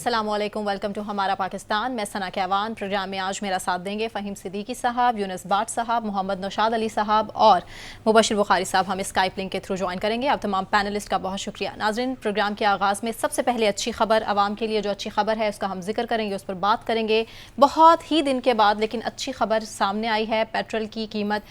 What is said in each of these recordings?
अस्सलामुअलैकुम, welcome to हमारा पाकिस्तान। मैं सना कहवान। प्रोग्राम में आज मेरा साथ देंगे फ़हीम सिद्दीकी साहब, यूनुस बाट साहब, मोहम्मद नौशाद अली साहब और मुबशिर बुखारी साहब। हम स्काइप लिंक के थ्रू ज्वाइन करेंगे। आप तमाम पैनलिस्ट का बहुत शुक्रिया। नाज़रीन, प्रोग्राम के आगाज़ में सबसे पहले अच्छी खबर आवाम के लिए, जो अच्छी खबर है उसका हम जिक्र करेंगे, उस पर बात करेंगे। बहुत ही दिन के बाद लेकिन अच्छी खबर सामने आई है। पेट्रोल की कीमत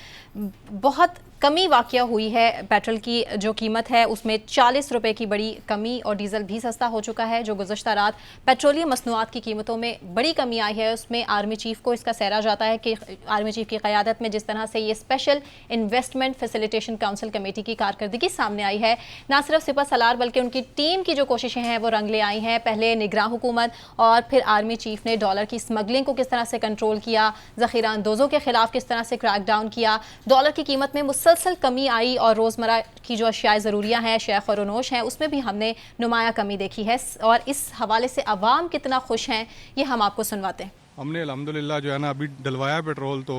बहुत कमी वाक़या हुई है। पेट्रोल की जो कीमत है उसमें 40 रुपये की बड़ी कमी और डीज़ल भी सस्ता हो चुका है। जो गुज़श्ता रात पेट्रोलियम मसनूआत की कीमतों में बड़ी कमी आई है, उसमें आर्मी चीफ़ को इसका सहरा जाता है कि आर्मी चीफ़ की क़यादत में जिस तरह से ये special investment facilitation council committee की कारकर्दगी सामने आई है, ना सिर्फ सिपह सलार बल्कि उनकी टीम की जो कोशिशें हैं वो रंग ले आई हैं। पहले निगरान हुकूमत और फिर आर्मी चीफ़ ने डॉलर की स्मगलिंग को किस तरह से कंट्रोल किया, ज़ख़ीरा अंदोज़ों के ख़िलाफ़ किस तरह से क्रैक डाउन किया, डॉलर की कीमत में मुसलसल कमी आई और रोज़मर्रा की जो अशियाए ज़रूरियाँ हैं, शेख और नोश हैं, उसमें भी हमने नुमाया कमी देखी है। और इस हवाले से अवाम कितना खुश हैं ये हम आपको सुनवाते हैं। हमने अल्हम्दुलिल्लाह जो है ना अभी डलवाया पेट्रोल तो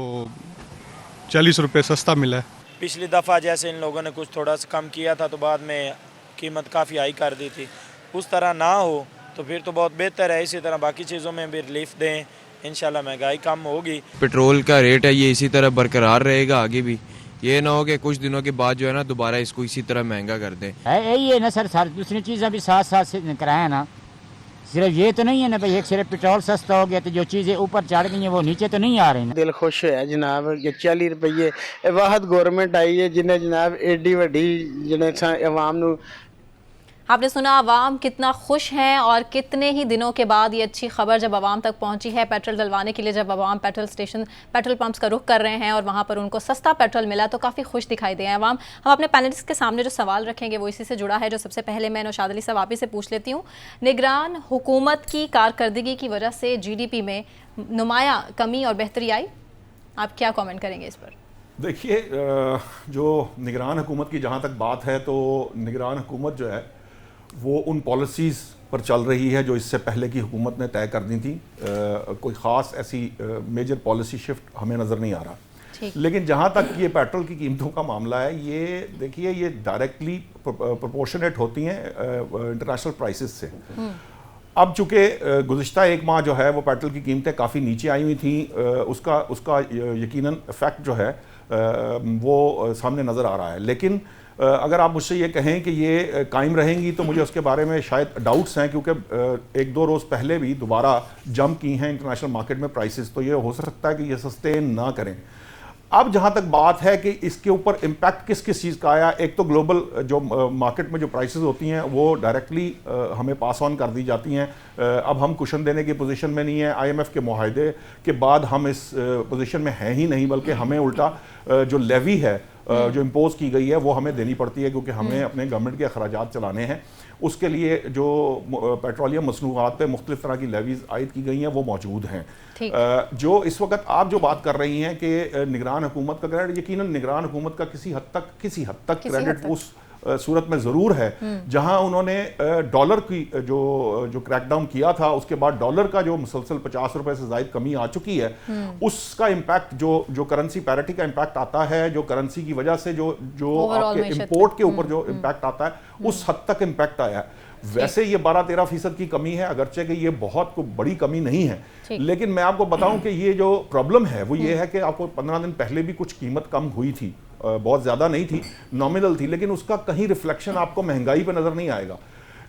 40 रुपये सस्ता मिला है। पिछली दफ़ा जैसे इन लोगों ने कुछ थोड़ा सा कम किया था तो बाद में कीमत काफ़ी हाई कर दी थी, उस तरह ना हो तो फिर तो बहुत बेहतर है। इसी तरह बाकी चीज़ों में भी रिलीफ दें, इंशाल्लाह महंगाई कम होगी। पेट्रोल का रेट है ये इसी तरह बरकरार रहेगा आगे भी, ये ना हो कि कुछ दिनों के बाद जो है ना दोबारा इसको इसी तरह महंगा कर दें। यही है ना सर, सारी दूसरी चीज़ें भी साथ साथ से कराए ना। सिर्फ ये तो नहीं है ना भाई, एक सिर्फ पेट्रोल सस्ता हो गया तो जो चीज़ें ऊपर चढ़ गई हैं वो नीचे तो नहीं आ रही ना। दिल खुश है जनाब कि 40 रुपये वाहद गौरमेंट आई है जिन्हें जनाब एडी वड्डी जिन्हें अवाम नू। आपने सुना अवाम कितना खुश हैं और कितने ही दिनों के बाद ये अच्छी खबर जब अवाम तक पहुंची है। पेट्रोल डलवाने के लिए जब अवाम पेट्रोल स्टेशन, पेट्रोल पंप्स का रुख कर रहे हैं और वहां पर उनको सस्ता पेट्रोल मिला तो काफ़ी खुश दिखाई दे अवाम। हम अपने पैनलिस्ट के सामने जो सवाल रखेंगे वो इसी से जुड़ा है। जो सबसे पहले मैं नौशाद अली साहब आप ही से पूछ लेती हूँ, निगरान हुकूमत की कारकर्दगी की वजह से GDP में नुमाया कमी और बेहतरी आई, आप क्या कॉमेंट करेंगे इस पर? देखिए, जो निगरान हुकूमत की जहाँ तक बात है तो निगरान हुकूमत जो है वो उन पॉलिसीज़ पर चल रही है जो इससे पहले की हुकूमत ने तय कर दी थी। कोई ख़ास ऐसी मेजर पॉलिसी शिफ्ट हमें नज़र नहीं आ रहा। लेकिन जहाँ तक ये पेट्रोल की कीमतों का मामला है, ये देखिए ये डायरेक्टली प्रोपोर्शनेट होती हैं इंटरनेशनल प्राइसेस से। अब चूँकि गुज़िश्ता एक माह जो है वो पेट्रोल की कीमतें काफ़ी नीचे आई हुई थी, उसका यकीनन इफ़ेक्ट जो है वो सामने नज़र आ रहा है। लेकिन अगर आप मुझसे ये कहें कि ये कायम रहेंगी तो मुझे उसके बारे में शायद डाउट्स हैं, क्योंकि एक दो रोज़ पहले भी दोबारा जंप की हैं इंटरनेशनल मार्केट में प्राइसेस, तो ये हो सकता है कि ये सस्टेन ना करें। अब जहाँ तक बात है कि इसके ऊपर इम्पैक्ट किस किस चीज़ का आया, एक तो ग्लोबल जो मार्केट में जो प्राइसेस होती हैं वो डायरेक्टली हमें पास ऑन कर दी जाती हैं। अब हम कुशन देने की पोजीशन में नहीं है। IMF के मुआहदे के बाद हम इस पोजीशन में हैं ही नहीं, बल्कि हमें उल्टा जो लेवी है जो इम्पोज की गई है वो हमें देनी पड़ती है, क्योंकि हमें अपने गवर्नमेंट के अखराजात चलाने हैं। उसके लिए जो पेट्रोलियम मसनूआत पे मुख्तलिफ तरह की लेवीज आयद की गई हैं वो मौजूद हैं। जो इस वक्त आप जो बात कर रही हैं कि निगरान हुकूमत का क्रेडिट, यकीनन निगरान हुकूमत का किसी हद तक क्रेडिट उस सूरत में ज़रूर है जहां उन्होंने डॉलर की जो क्रैकडाउन किया था, उसके बाद डॉलर का जो मुसलसल 50 रुपए से ज़ायद कमी आ चुकी है, उसका इम्पैक्ट जो करेंसी पैरिटी का इम्पैक्ट आता है, जो करेंसी की वजह से जो आपके इम्पोर्ट के ऊपर जो इम्पैक्ट आता है, उस हद तक इम्पैक्ट आया है। वैसे ये 12-13% की कमी है, अगरचे कि ये बहुत बड़ी कमी नहीं है, लेकिन मैं आपको बताऊं कि ये जो प्रॉब्लम है वो ये है कि आपको 15 दिन पहले भी कुछ कीमत कम हुई थी, बहुत ज़्यादा नहीं थी, नॉमिनल थी, लेकिन उसका कहीं रिफ्लेक्शन आपको महंगाई पे नज़र नहीं आएगा।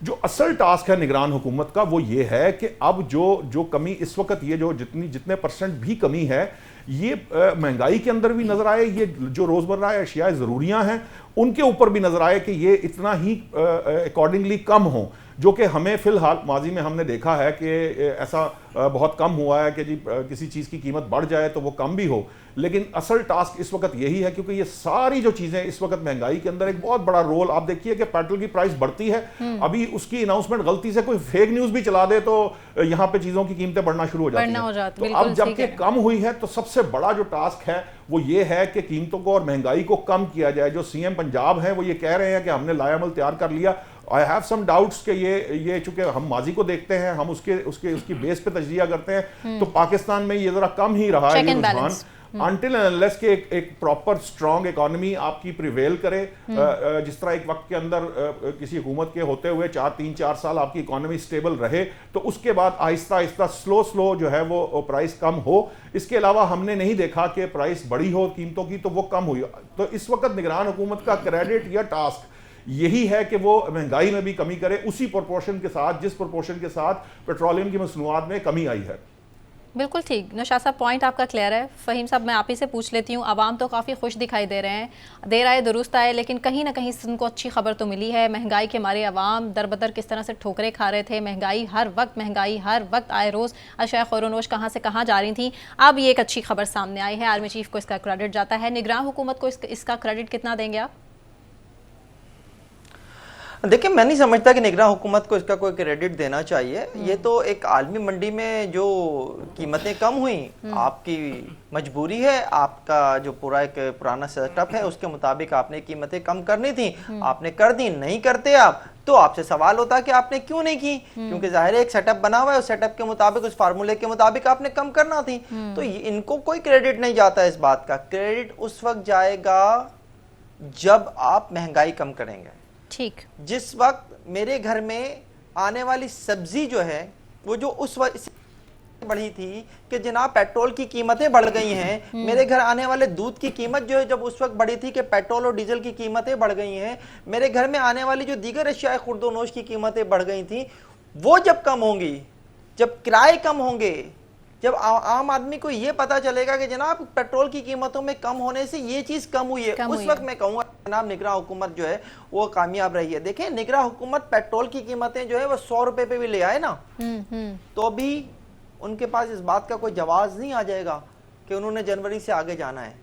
जो असल टास्क है निगरान हुकूमत का वो ये है कि अब जो कमी इस वक्त ये जो जितने परसेंट भी कमी है ये महंगाई के अंदर भी नज़र आए, ये जो रोज़मर्रा अशियाए ज़रूरियाँ हैं उनके ऊपर भी नज़र आए कि ये इतना ही अकॉर्डिंगली कम हो, जो कि हमें फ़िलहाल माजी में हमने देखा है कि ऐसा बहुत कम हुआ है कि जी किसी चीज़ की कीमत बढ़ जाए तो वो कम भी हो। लेकिन असल टास्क इस वक्त यही है, क्योंकि ये सारी जो चीज़ें इस वक्त महंगाई के अंदर एक बहुत बड़ा रोल, आप देखिए कि पेट्रोल की प्राइस बढ़ती है, अभी उसकी अनाउंसमेंट गलती से कोई फेक न्यूज़ भी चला दे तो यहाँ पे चीज़ों की कीमतें बढ़ना शुरू हो जाती हैं। तो अब जबकि कम हुई है तो सबसे बड़ा जो टास्क है वो ये है कि कीमतों को और महंगाई को कम किया जाए। जो CM पंजाब है वो ये कह रहे हैं कि हमने लायामल तैयार कर लिया। आई हैव सम डाउट्स कि ये चूंकि हम माजी को देखते हैं, हम उसकी बेस पे तजिया करते हैं, तो पाकिस्तान में ये जरा कम ही रहा है ये रुझान। अनटिल एंड अनलेस के एक प्रॉपर स्ट्रांग इकोनॉमी आपकी प्रिवेल करे, जिस तरह एक वक्त के अंदर किसी हुकूमत के होते हुए 3-4 साल आपकी इकोनॉमी स्टेबल रहे, तो उसके बाद आहिस्ता आहिस्ता स्लो जो है वो प्राइस कम हो। इसके अलावा हमने नहीं देखा कि प्राइस बढ़ी हो कीमतों की तो वो कम हुई। तो इस वक्त निगरान हुकूमत का क्रेडिट या टास्क यही है कि वो महंगाई में भी कमी करे उसी प्रोपोर्शन के साथ जिस प्रोपोर्शन के साथ पेट्रोलियम की मसनूआत में कमी आई है। बिल्कुल ठीक। नौशाद साहब, पॉइंट आपका क्लियर है। फ़हीम साहब, मैं आप ही से पूछ लेती हूँ, आवाम तो काफ़ी खुश दिखाई दे रहे हैं, देर आए दुरुस्त आए, लेकिन कहीं ना कहीं उनको अच्छी खबर तो मिली है। महंगाई के मारे आवाम दर बदर किस तरह से ठोकरें खा रहे थे, महंगाई हर वक्त आए रोज़ अशया ख़ौरोनोश कहाँ से कहाँ जा रही थी। अब ये एक अच्छी खबर सामने आई है, आर्मी चीफ को इसका क्रेडिट जाता है। निगरान हुकूमत को इसका क्रेडिट कितना देंगे आप? देखिए, मैं नहीं समझता कि निगरान हुकूमत को इसका कोई क्रेडिट देना चाहिए। ये तो एक आलमी मंडी में जो कीमतें कम हुई, आपकी मजबूरी है, आपका जो पूरा एक पुराना सेटअप है उसके मुताबिक आपने कीमतें कम करनी थी, आपने कर दी। नहीं करते आप तो आपसे सवाल होता कि आपने क्यों नहीं की, क्योंकि जाहिर है एक सेटअप बना हुआ है, उस सेटअप के मुताबिक, उस फार्मूले के मुताबिक आपने कम करना थी। तो इनको कोई क्रेडिट नहीं जाता इस बात का। क्रेडिट उस वक्त जाएगा जब आप महंगाई कम करेंगे। ठीक। जिस वक्त मेरे घर में आने वाली सब्जी जो है वो जो उस वक्त बढ़ी थी कि जनाब पेट्रोल की कीमतें बढ़ गई हैं, मेरे घर आने वाले दूध की कीमत जो है जब उस वक्त बढ़ी थी कि पेट्रोल और डीजल की कीमतें बढ़ गई हैं, मेरे घर में आने वाली जो दीगर अशिया खुर्दोनोश की कीमतें बढ़ गई थी, वो जब कम होंगी, जब किराए कम होंगे, जब आम आदमी को ये पता चलेगा कि जनाब पेट्रोल की कीमतों में कम होने से ये चीज कम हुई है, उस वक्त मैं कहूँगा जनाब निगरान हुकूमत जो है वो कामयाब रही है। देखें, निगरान हुकूमत पेट्रोल की कीमतें जो है वो 100 रुपए पे भी ले आए ना, तो भी उनके पास इस बात का कोई जवाब नहीं आ जाएगा कि उन्होंने जनवरी से आगे जाना है।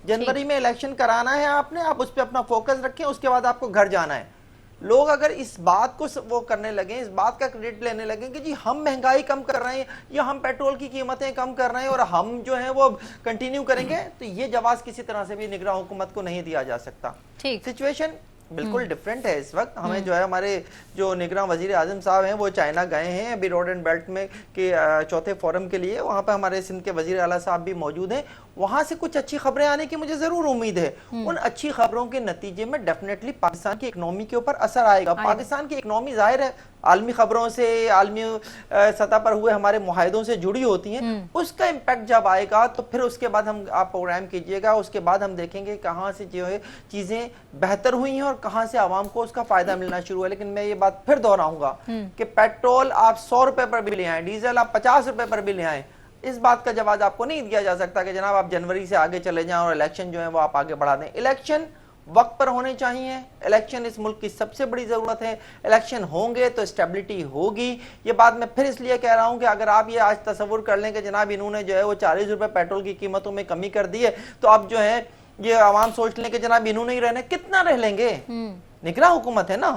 जनवरी में इलेक्शन कराना है आपने, आप उस पर अपना फोकस रखें, उसके बाद आपको घर जाना है। लोग अगर इस बात को वो करने लगे, इस बात का क्रेडिट लेने लगे कि जी हम महंगाई कम कर रहे हैं या हम पेट्रोल की कीमतें कम कर रहे हैं और हम जो है वो कंटिन्यू करेंगे, तो ये जवाब किसी तरह से भी निगरान हुकूमत को नहीं दिया जा सकता। सिचुएशन बिल्कुल डिफरेंट है इस वक्त। हमें जो है हमारे जो निगरान वजीर आजम साहब हैं वो चाइना गए हैं अभी रोड एंड बेल्ट में के चौथे फोरम के लिए, वहाँ पर हमारे सिंध के वजीर आला साहब भी मौजूद हैं। वहाँ से कुछ अच्छी खबरें आने की मुझे ज़रूर उम्मीद है। उन अच्छी खबरों के नतीजे में डेफिनेटली पाकिस्तान की इकनॉमी के ऊपर असर आएगा। पाकिस्तान की इकनॉमी जाहिर है आलमी खबरों से, आलमी सतह पर हुए हमारे मुआहदों से जुड़ी होती हैं, उसका इम्पैक्ट जब आएगा तो फिर उसके बाद हम आप प्रोग्राम कीजिएगा, उसके बाद हम देखेंगे कहाँ से जो है चीज़ें बेहतर हुई हैं और कहाँ से आवाम को उसका फ़ायदा मिलना शुरू है। लेकिन मैं ये बात फिर दोहराऊंगा कि पेट्रोल आप 100 रुपये पर भी ले आएँ, डीजल आप 50 रुपये पर भी ले आएँ, इस बात का जवाब आपको नहीं दिया जा सकता कि जनाब आप जनवरी से आगे चले जाएं और इलेक्शन जो है वो आप आगे बढ़ा दें। इलेक्शन वक्त पर होने चाहिए। इलेक्शन इस मुल्क की सबसे बड़ी ज़रूरत है। इलेक्शन होंगे तो स्टेबिलिटी होगी। ये बात मैं फिर इसलिए कह रहा हूं कि अगर आप ये आज तसव्वुर कर लें कि जनाब इन्होंने जो है वो 40 रुपये पेट्रोल की कीमतों में कमी कर दी है, तो अब जो है ये आवाम सोच लें कि जनाब इन्होंने ही रहने, कितना रह लेंगे? निगरान हुकूमत है ना,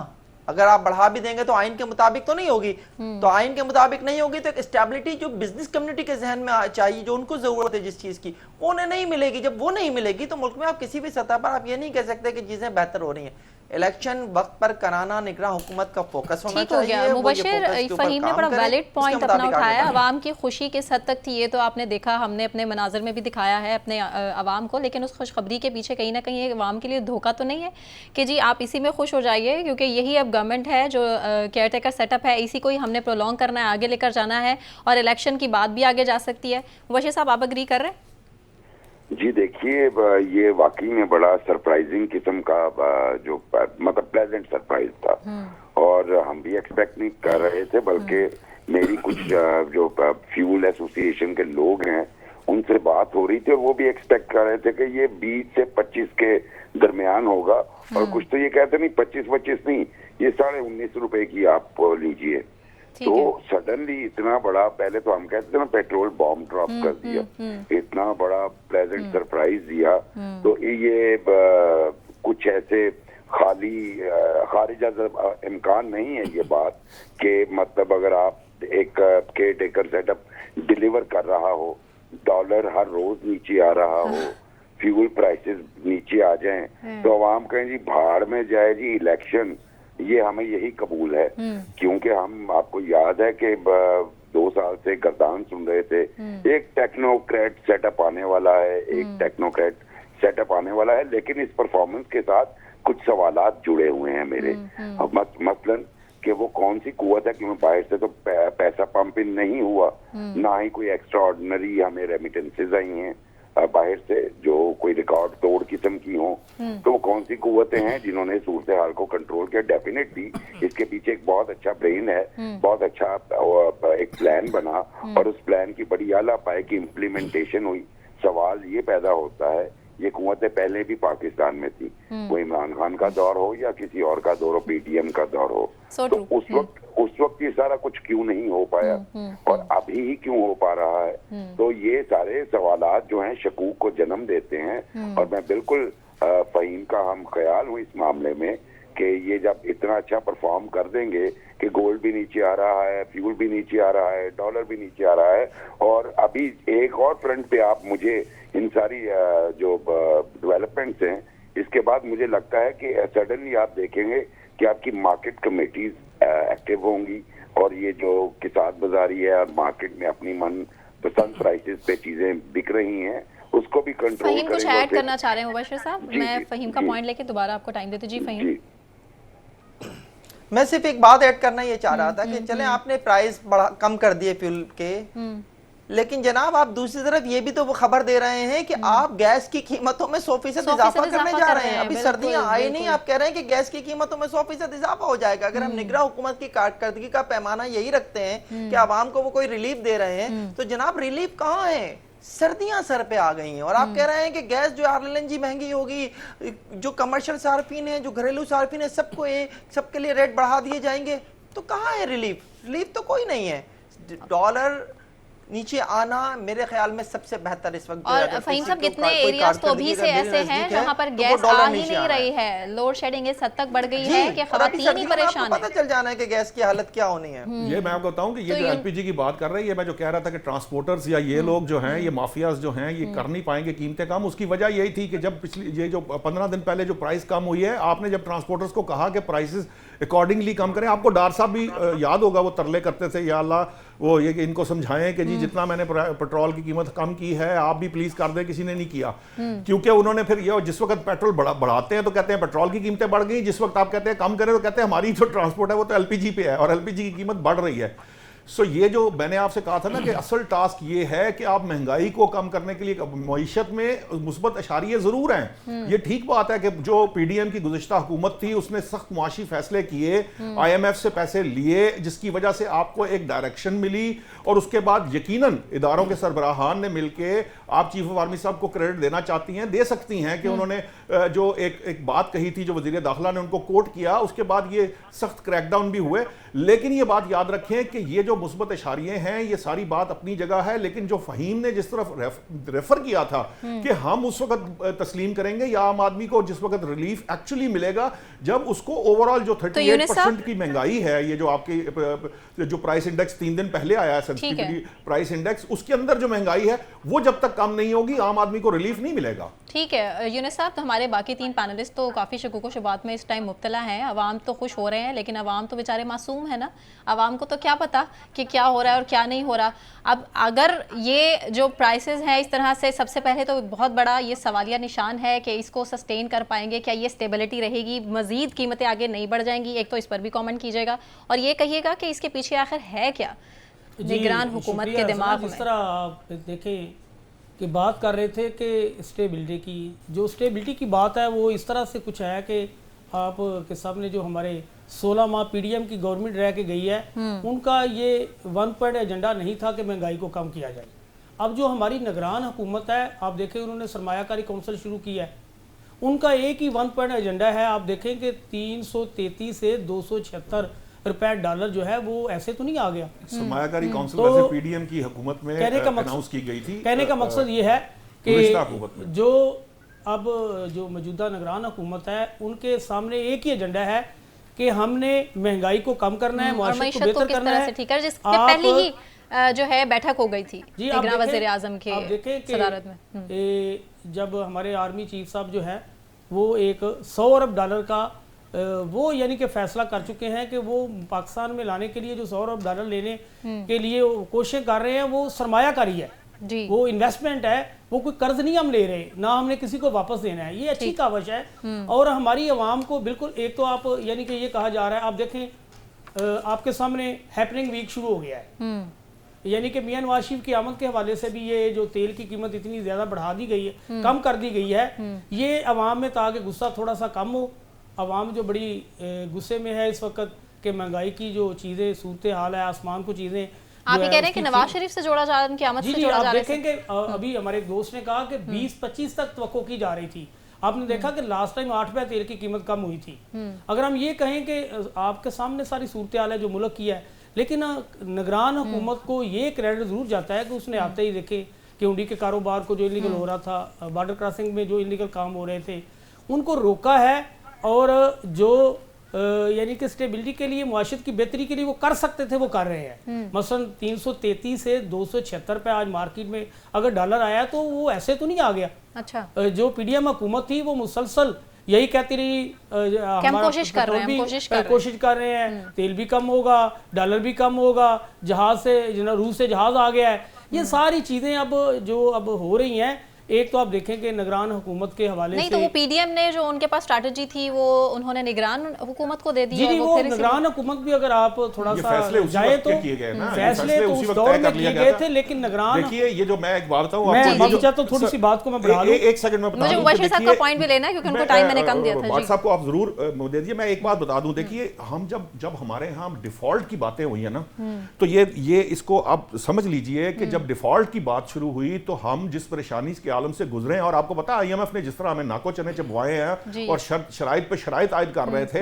अगर आप बढ़ा भी देंगे तो आइन के मुताबिक तो नहीं होगी। तो आइन के मुताबिक नहीं होगी तो एक स्टेबिलिटी जो बिजनेस कम्युनिटी के जहन में चाहिए, जो उनको जरूरत है जिस चीज की, वो उन्हें नहीं मिलेगी। जब वो नहीं मिलेगी तो मुल्क में आप किसी भी सतह पर आप ये नहीं कह सकते कि चीजें बेहतर हो रही हैं। इलेक्शन वक्त पर कराना निगरान हुकूमत का फोकस होना चाहिए। मुबशिर, फहीम ने बड़ा वैलिड पॉइंट अपना उठाया। अवाम की खुशी किस हद तक थी ये तो आपने देखा, हमने अपने मनाजर में भी दिखाया है अपने अवाम को, लेकिन उस खुशखबरी के पीछे कहीं ना कहीं अवाम के लिए धोखा तो नहीं है कि जी आप इसी में खुश हो जाइए क्योंकि यही अब गवर्नमेंट है जो केयर टेकर सेटअप है, इसी को ही हमने प्रोलॉन्ग करना है, आगे लेकर जाना है और इलेक्शन की बात भी आगे जा सकती है। मुबशिर साहब, आप अग्री कर रहे हैं? जी देखिए, ये वाकई में बड़ा सरप्राइजिंग किस्म का जो मतलब प्लेजेंट सरप्राइज था और हम भी एक्सपेक्ट नहीं कर रहे थे, बल्कि मेरी कुछ जो फ्यूल एसोसिएशन के लोग हैं उनसे बात हो रही थी और वो भी एक्सपेक्ट कर रहे थे कि ये 20 से 25 के दरमियान होगा और कुछ तो ये कहते नहीं 25 नहीं, ये 19.5 रुपए की आप लीजिए। तो सडनली इतना बड़ा, पहले तो हम कहते थे ना पेट्रोल बॉम्ब ड्रॉप कर दिया, इतना बड़ा प्लेजेंट सरप्राइज दिया। तो ये कुछ ऐसे खारिज इम्कान नहीं है ये बात कि मतलब अगर आप एक केयर टेकर सेटअप डिलीवर कर रहा हो, डॉलर हर रोज नीचे आ रहा हो, फ्यूल प्राइसेस नीचे आ जाएं, तो आवाम कहें जी भाड़ में जाए जी इलेक्शन, ये हमें यही कबूल है। क्योंकि हम, आपको याद है कि 2 साल से गर्दान सुन रहे थे। एक टेक्नोक्रेट सेटअप आने वाला है, एक टेक्नोक्रेट सेटअप आने वाला है, लेकिन इस परफॉर्मेंस के साथ कुछ सवालात जुड़े हुए हैं मेरे। मसलन कि वो कौन सी कुव्वत है, क्योंकि बाहर से तो पैसा पंप इन नहीं हुआ, ना ही कोई एक्स्ट्रा ऑर्डिनरी हमें रेमिटेंसेज आई हैं बाहर से जो कोई रिकॉर्ड तोड़ किस्म की हो। तो कौन सी कुव्वतें हैं जिन्होंने सूरत हाल को कंट्रोल किया? डेफिनेटली इसके पीछे एक बहुत अच्छा ब्रेन है, बहुत अच्छा एक प्लान बना और उस प्लान की बड़ी आला पाए की इम्प्लीमेंटेशन हुई। सवाल ये पैदा होता है, ये कुव्वतें पहले भी पाकिस्तान में थी, वो इमरान खान का दौर हो या किसी और का दौर हो, पीटीएम का दौर हो, तो उस वक्त ये सारा कुछ क्यों नहीं हो पाया और अभी ही क्यों हो पा रहा है? तो ये सारे सवालात जो हैं शकूक को जन्म देते हैं और मैं बिल्कुल फहीम का हम ख्याल हूँ इस मामले में कि ये जब इतना अच्छा परफॉर्म कर देंगे कि गोल्ड भी नीचे आ रहा है, फ्यूल भी नीचे आ रहा है, डॉलर भी नीचे आ रहा है, और अभी एक और फ्रंट पे आप मुझे इन सारी जो डेवलपमेंट्स हैं इसके बाद मुझे लगता है कि सडनली आप देखेंगे कि आपकी मार्केट कमेटीज एक्टिव होंगी और ये जो किसात बाजारी है और मार्केट में अपनी मन पसंद प्राइसेस पे चीजें बिक रही हैं उसको भी कंट्रोल फहीम कुछ ऐड करना चाह रहे हैं मुबशिर साहब? मैं फहीम का जी। पॉइंट लेके दोबारा आपको टाइम देती। जी फहीम। जी मैं सिर्फ एक बात ऐड करना ये चाह रहा था कि चले आपने प्राइस बड़ा कम कर दिए फ्यूल के, लेकिन जनाब आप दूसरी तरफ ये भी तो वो खबर दे रहे हैं कि आप गैस की कीमतों में 100% इजाफा करने जा रहे हैं। अभी सर्दियां आई नहीं, आप कह रहे हैं कि गैस की कीमतों में 100% इजाफा हो जाएगा। अगर हम निगरान हुकूमत की कारकर्दगी का पैमाना यही रखते हैं कि आवाम को वो कोई रिलीफ दे रहे हैं, तो जनाब रिलीफ कहाँ है? सर्दियां सर पे आ गई हैं और आप कह रहे हैं कि गैस जो RLNG महंगी होगी, जो कमर्शियल सार्फिन है, जो घरेलू सार्फिन है, सबके लिए रेट बढ़ा दिए जाएंगे। तो कहाँ है रिलीफ? रिलीफ तो कोई नहीं है। डॉलर नीचे आना मेरे ख्याल में सबसे बेहतर इस वक्त। और फहीम साहब कितने एरियाज तो अभी से ऐसे हैं जहां पर गैस आ ही नहीं रही है, लोड शेडिंग इस हद तक बढ़ गई है कि खवातीन ही परेशान है। पता चल जाना है कि गैस की हालत क्या होनी है। ये मैं आपको बताऊं कि ये जो एलपीजी की बात कर रहे हैं, ये मैं जो कह रहा था कि ट्रांसपोर्टर्स या ये लोग जो हैं, ये माफियाज जो हैं, ये कर नहीं पाएंगे कीमतें कम। उसकी वजह यही थी कि जब पिछली ये जो 15 दिन पहले जो प्राइस कम हुई है, आपने जब ट्रांसपोर्टर्स को कहा कि प्राइसेस अकॉर्डिंगली कम करें, आपको डार साहब भी याद होगा वो तरले करते थे, या अल्लाह वो ये कि इनको समझाएं कि जी जितना मैंने पेट्रोल की कीमत कम की है आप भी प्लीज कर दें। किसी ने नहीं किया, क्योंकि उन्होंने फिर ये जिस वक्त पेट्रोल बढ़ाते हैं तो कहते हैं पेट्रोल की कीमतें बढ़ गई, जिस वक्त आप कहते हैं कम करें तो कहते हैं हमारी जो ट्रांसपोर्ट है वो तो एलपीजी पे है और एलपीजी की कीमत बढ़ रही है। सो ये जो मैंने आपसे कहा था ना कि असल टास्क ये है कि आप महंगाई को कम करने के लिए मईशत में मुस्बत अशारिये जरूर हैं। ये ठीक बात है कि जो पीडीएम की गुज़िश्ता हुकूमत थी उसने सख्त मुआशी फैसले किए, IMF से पैसे लिए, जिसकी वजह से आपको एक डायरेक्शन मिली और उसके बाद यकीनन इदारों के सरबराहान ने मिलकर, आप चीफ ऑफ आर्मी साहब को क्रेडिट देना चाहती हैं, दे सकती हैं कि उन्होंने जो एक बात कही थी जो वजीर दाखिला ने उनको कोट किया, उसके बाद ये सख्त क्रैकडाउन भी हुए। लेकिन ये बात याद रखें कि ये जो मुस्बत इशारिये हैं ये सारी बात अपनी जगह है, लेकिन जो फहीम ने जिस तरफ रेफर किया था कि हम उस वक्त तस्लीम करेंगे या आम आदमी को जिस वक्त रिलीफ एक्चुअली मिलेगा जब उसको ओवरऑल जो 38% की महंगाई है, ये जो आपकी जो प्राइस इंडेक्स 3 दिन पहले आया है सेंसिटिविटी प्राइस इंडेक्स, उसके अंदर जो महंगाई है वो जब तक कम नहीं होगी आम आदमी को रिलीफ नहीं मिलेगा। ठीक है यूनुस साहब, तो हमारे बाकी 3 पैनलिस्ट तो काफ़ी शकूक व शुबात में इस टाइम मुब्तला हैं। अवाम तो खुश हो रहे हैं लेकिन अवाम तो बेचारे मासूम है ना, अवाम को तो क्या पता कि क्या हो रहा है और क्या नहीं हो रहा। अब अगर ये जो प्राइसेस हैं इस तरह से, सबसे पहले तो बहुत बड़ा ये सवालिया निशान है कि इसको सस्टेन कर पाएंगे, क्या ये स्टेबिलिटी रहेगी, मजीद कीमतें आगे नहीं बढ़ जाएंगी? एक तो इस पर भी कमेंट कीजिएगा और ये कहिएगा कि इसके पीछे आखिर है क्या निगरान हुकूमत के दिमाग में। जिस तरह आप देखें कि बात कर रहे थे कि स्टेबिलिटी की, जो स्टेबिलिटी की बात है वो इस तरह से कुछ है कि आप के सामने जो हमारे 16 माह पीडीएम की गवर्नमेंट रह के गई है, उनका ये 1 पॉइंट एजेंडा नहीं था कि महंगाई को कम किया जाए। अब जो हमारी निगरान हुकूमत है, आप देखें उन्होंने सरमायाकारी काउंसिल शुरू किया है, उनका एक ही 1 पॉइंट एजेंडा है। आप देखें कि 333 से 276 रुपए डॉलर जो है वो ऐसे तो नहीं आ गया। सरमायाकारी काउंसिल वैसे पीडीएम की हुकूमत में अनाउंस की गई थी। कहने का मकसद ये है कि जो अब जो मौजूदा निगरान हुकूमत है उनके सामने एक ही एजेंडा है कि हमने महंगाई को कम करना है, मुआशरत को बेहतर करना है। ठीक है, जिसपे पहले ही जो है बैठक हो गई थी निगरान वज़ीर आज़म के सदारत में। जब हमारे आर्मी चीफ साहब जो है वो एक 100 अरब डॉलर का वो यानी कि फैसला कर चुके हैं कि वो पाकिस्तान में लाने के लिए जो $100 अरब लेने के लिए कोशिशें कर रहे हैं, वो सरमायाकारी है जी। वो इन्वेस्टमेंट है, वो कोई कर्ज नहीं हम ले रहे, ना हमने किसी को वापस देना है। ये अच्छी कावश है और हमारी आवाम को बिल्कुल, एक तो आप यानी कि ये कहा जा रहा है, आप देखें आपके सामने हैपनिंग वीक शुरू हो गया है, यानी कि मियां नवाज शरीफ की आमद के हवाले से भी ये जो तेल की कीमत इतनी ज्यादा बढ़ा दी गई है, कम कर दी गई है, ये अवाम में ताकि गुस्सा थोड़ा सा कम हो। अवाम जो बड़ी गुस्से में है इस वक्त कि महंगाई की जो चीज़ें सूरत हाल है, आसमान को चीज़ें आप ये कह रहे हैं कि नवाज शरीफ से जोड़ा जा रहा है, उनकी आमद से जोड़ा जा रहा है। देखेंगे अभी हमारे एक दोस्त ने कहा कि 20-25 तक तवक्को की जा रही थी। आपने देखा कि लास्ट टाइम 8 रुपये तेल की कीमत कम हुई थी। अगर हम ये कहें कि आपके सामने सारी सूरत हाल है जो मुल्क की है, लेकिन निगरान हुकूमत को ये क्रेडिट जरूर जाता है कि उसने आते ही देखे कि हुंडी के कारोबार को जो इलीगल हो रहा था, बॉर्डर क्रॉसिंग में जो इलीगल काम हो रहे थे, उनको रोका है और जो यानी कि स्टेबिलिटी के लिए, मुआशरत की बेहतरी के लिए वो कर सकते थे वो कर रहे हैं। मसलन 333 से 276 पे आज मार्केट में अगर डॉलर आया तो वो ऐसे तो नहीं आ गया। अच्छा, जो पीडीएम हुकूमत थी वो मुसलसल यही कहती रही हम कोशिश कर रहे हैं, तेल भी कम होगा, डॉलर भी कम होगा, जहाज से रूस से जहाज आ गया है। ये सारी चीजें अब हो रही हैं। एक तो आप देखें कि निगरान हुकूमत के हवाले नहीं से तो वो पीडीएम ने जो उनके पास स्ट्रैटेजी थी वो उन्होंने निगरान हुकूमत को दे दी। जी, वो निगरान हुकूमत भी अगर आप थोड़ा सा जाए तो फैसले तो उस दौर में किए गए थे, लेकिन निगरान देखिए ये जो मैं एक बात बताऊं, मैं चाहता हूं थोड़ी सी बात को मैं बढ़ा लूं, एक सेकंड में बता दूं। मुझे मुबशिर साहब का पॉइंट भी लेना है क्योंकि उनको टाइम मैंने कम दिया था। व्हाट्सएप को आप जरूर दे दीजिए। मैं एक बात बता दूं, देखिए हम जब हमारे यहाँ डिफॉल्ट की बातें हुई है ना, तो ये इसको आप समझ लीजिए कि जब डिफॉल्ट की बात शुरू हुई तो हम जिस परेशानी के आलम से गुजरे हैं, और आपको पता है IMF ने जिस तरह हमें नाको चने चबवाए हैं और शराइत पे शराइत आयद कर रहे थे,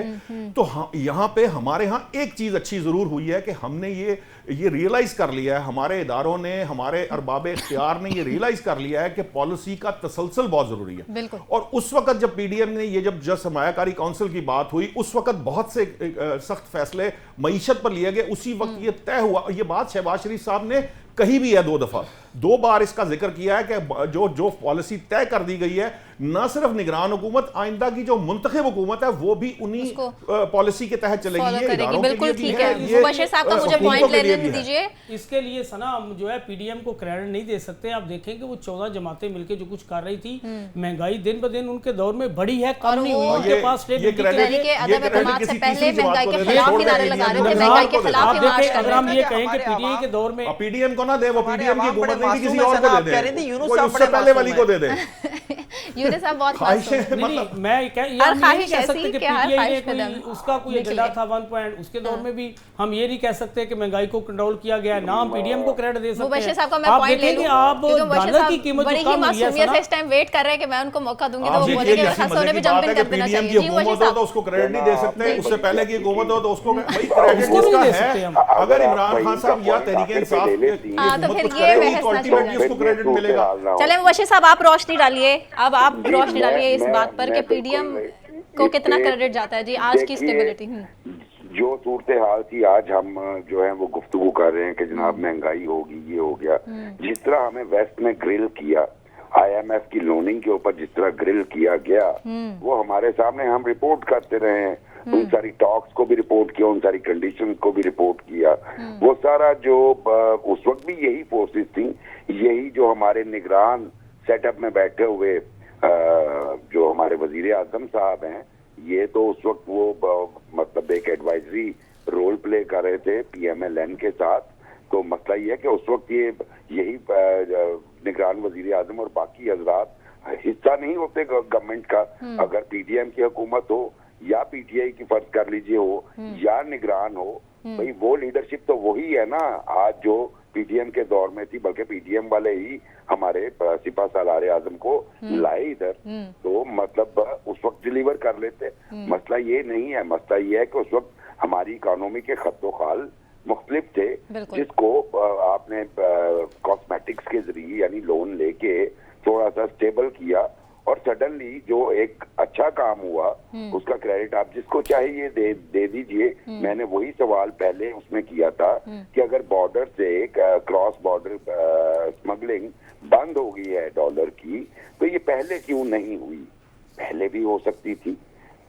तो यहाँ पे हमारे यहाँ एक चीज अच्छी जरूर हुई है कि हमने ये रियलाइज कर लिया है, हमारे इदारों ने, हमारे अरबाबे इख्तियार ने ये रियलाइज कर लिया है कि पॉलिसी का तसलसल बहुत जरूरी है। और उस वक्त जब पीडीएम ने जब सरमायाकारी काउंसिल की बात हुई, उस वक्त बहुत से सख्त फैसले मईशत पर लिए गए। उसी वक्त ये तय हुआ, ये बात शहबाज शरीफ साहब ने कही भी है 2 बार इसका जिक्र किया है कि जो पॉलिसी तय कर दी गई है, न सिर्फ निगरान हुकूमत, आइंदा की जो मुंतखब हुकूमत है वो भी उन्हीं पॉलिसी के तहत चलेगी। बिल्कुल ठीक है, मुबशिर साहब का मुझे पॉइंट लेने दीजिए। इसके लिए सना जो है पीडीएम को क्रेडिट नहीं दे सकते। आप देखें कि वो 14 जमातें मिलकर जो कुछ कर रही थी, महंगाई दिन ब दिन उनके दौर में बढ़ी है, कम नहीं हुई। उनके पास अगर हम ये कहें कि पीडीए के दौर में पीडीएम को ना दे, वो पीडीएम की हुकूमत नहीं किसी और को दे दे, उससे पहले वाली को दे दे। यूनुस साहब बहुत मैं नहीं कह सकते कि पीटीआई ने कोई उसका कोई एजेंडा था 1 पॉइंट, उसके दौर में भी हम ये नहीं कह सकते कि महंगाई को कंट्रोल किया गया, ना हम पीडीएम को क्रेडिट दे सकते हैं। मुबशिर साहब का मैं पॉइंट ले लूं, आप डॉलर की कीमत बड़ी ही मासूमियत से इस टाइम वेट कर रहे हैं कि मैं उनको मौका दूंगी तो वो बोलेंगे सोने पे जंप इन कर देना चाहिए। जी मुबशिर साहब, तो उसको क्रेडिट नहीं दे सकते, उससे पहले की हुकूमत हो तो उसको भाई क्रेडिट किसका है? अगर इमरान खान साहब या तहरीक इंसाफ तो फिर ये अल्टीमेटली उसको क्रेडिट मिलेगा। चले मुबशिर साहब, आप रोशनी डालिए, अब आप रोशनी डालिए इस बात पर कि पीडीएम को कितना क्रेडिट जाता है। जी, आज की स्टेबिलिटी जो सूरत हाल थी, आज हम जो है वो गुफ्तगू कर रहे हैं कि जनाब महंगाई होगी, ये हो गया। जिस तरह हमें वेस्ट में ग्रिल किया, IMF की लोनिंग के ऊपर जिस तरह ग्रिल किया गया, वो हमारे सामने हम रिपोर्ट करते रहे हैं। उन सारी टॉक्स को भी रिपोर्ट किया, उन सारी कंडीशंस को भी रिपोर्ट किया। वो सारा जो उस वक्त भी यही फोर्सेस थी, यही जो हमारे निगरान सेटअप में बैठे हुए जो हमारे वजीर आजम साहब हैं, ये तो उस वक्त वो मतलब एक एडवाइजरी रोल प्ले कर रहे थे PMLN के साथ। तो मसला ये है कि उस वक्त यही निगरान वजीर आजम और बाकी हजरात हिस्सा नहीं होते गवर्नमेंट का। अगर PDM की हुकूमत हो या PTI की फर्ज कर लीजिए हो या निगरान हो, भाई वो लीडरशिप तो वही है ना आज जो PDM के दौर में थी, बल्कि PDM वाले ही हमारे सिपा सालार आजम को लाए इधर। तो मतलब उस वक्त डिलीवर कर लेते। मसला ये नहीं है, मसला ये है कि उस वक्त हमारी इकोनॉमी के खत्तो खाल मुख्तलिफ थे, जिसको आपने कॉस्मेटिक्स के जरिए यानी लोन लेके थोड़ा सा स्टेबल किया, और सडनली जो एक अच्छा काम हुआ उसका क्रेडिट आप जिसको चाहिए दे दीजिए। मैंने वही सवाल पहले उसमें किया था कि अगर बॉर्डर से क्रॉस बॉर्डर स्मगलिंग बंद हो गई है डॉलर की, तो ये पहले क्यों नहीं हुई? पहले भी हो सकती थी।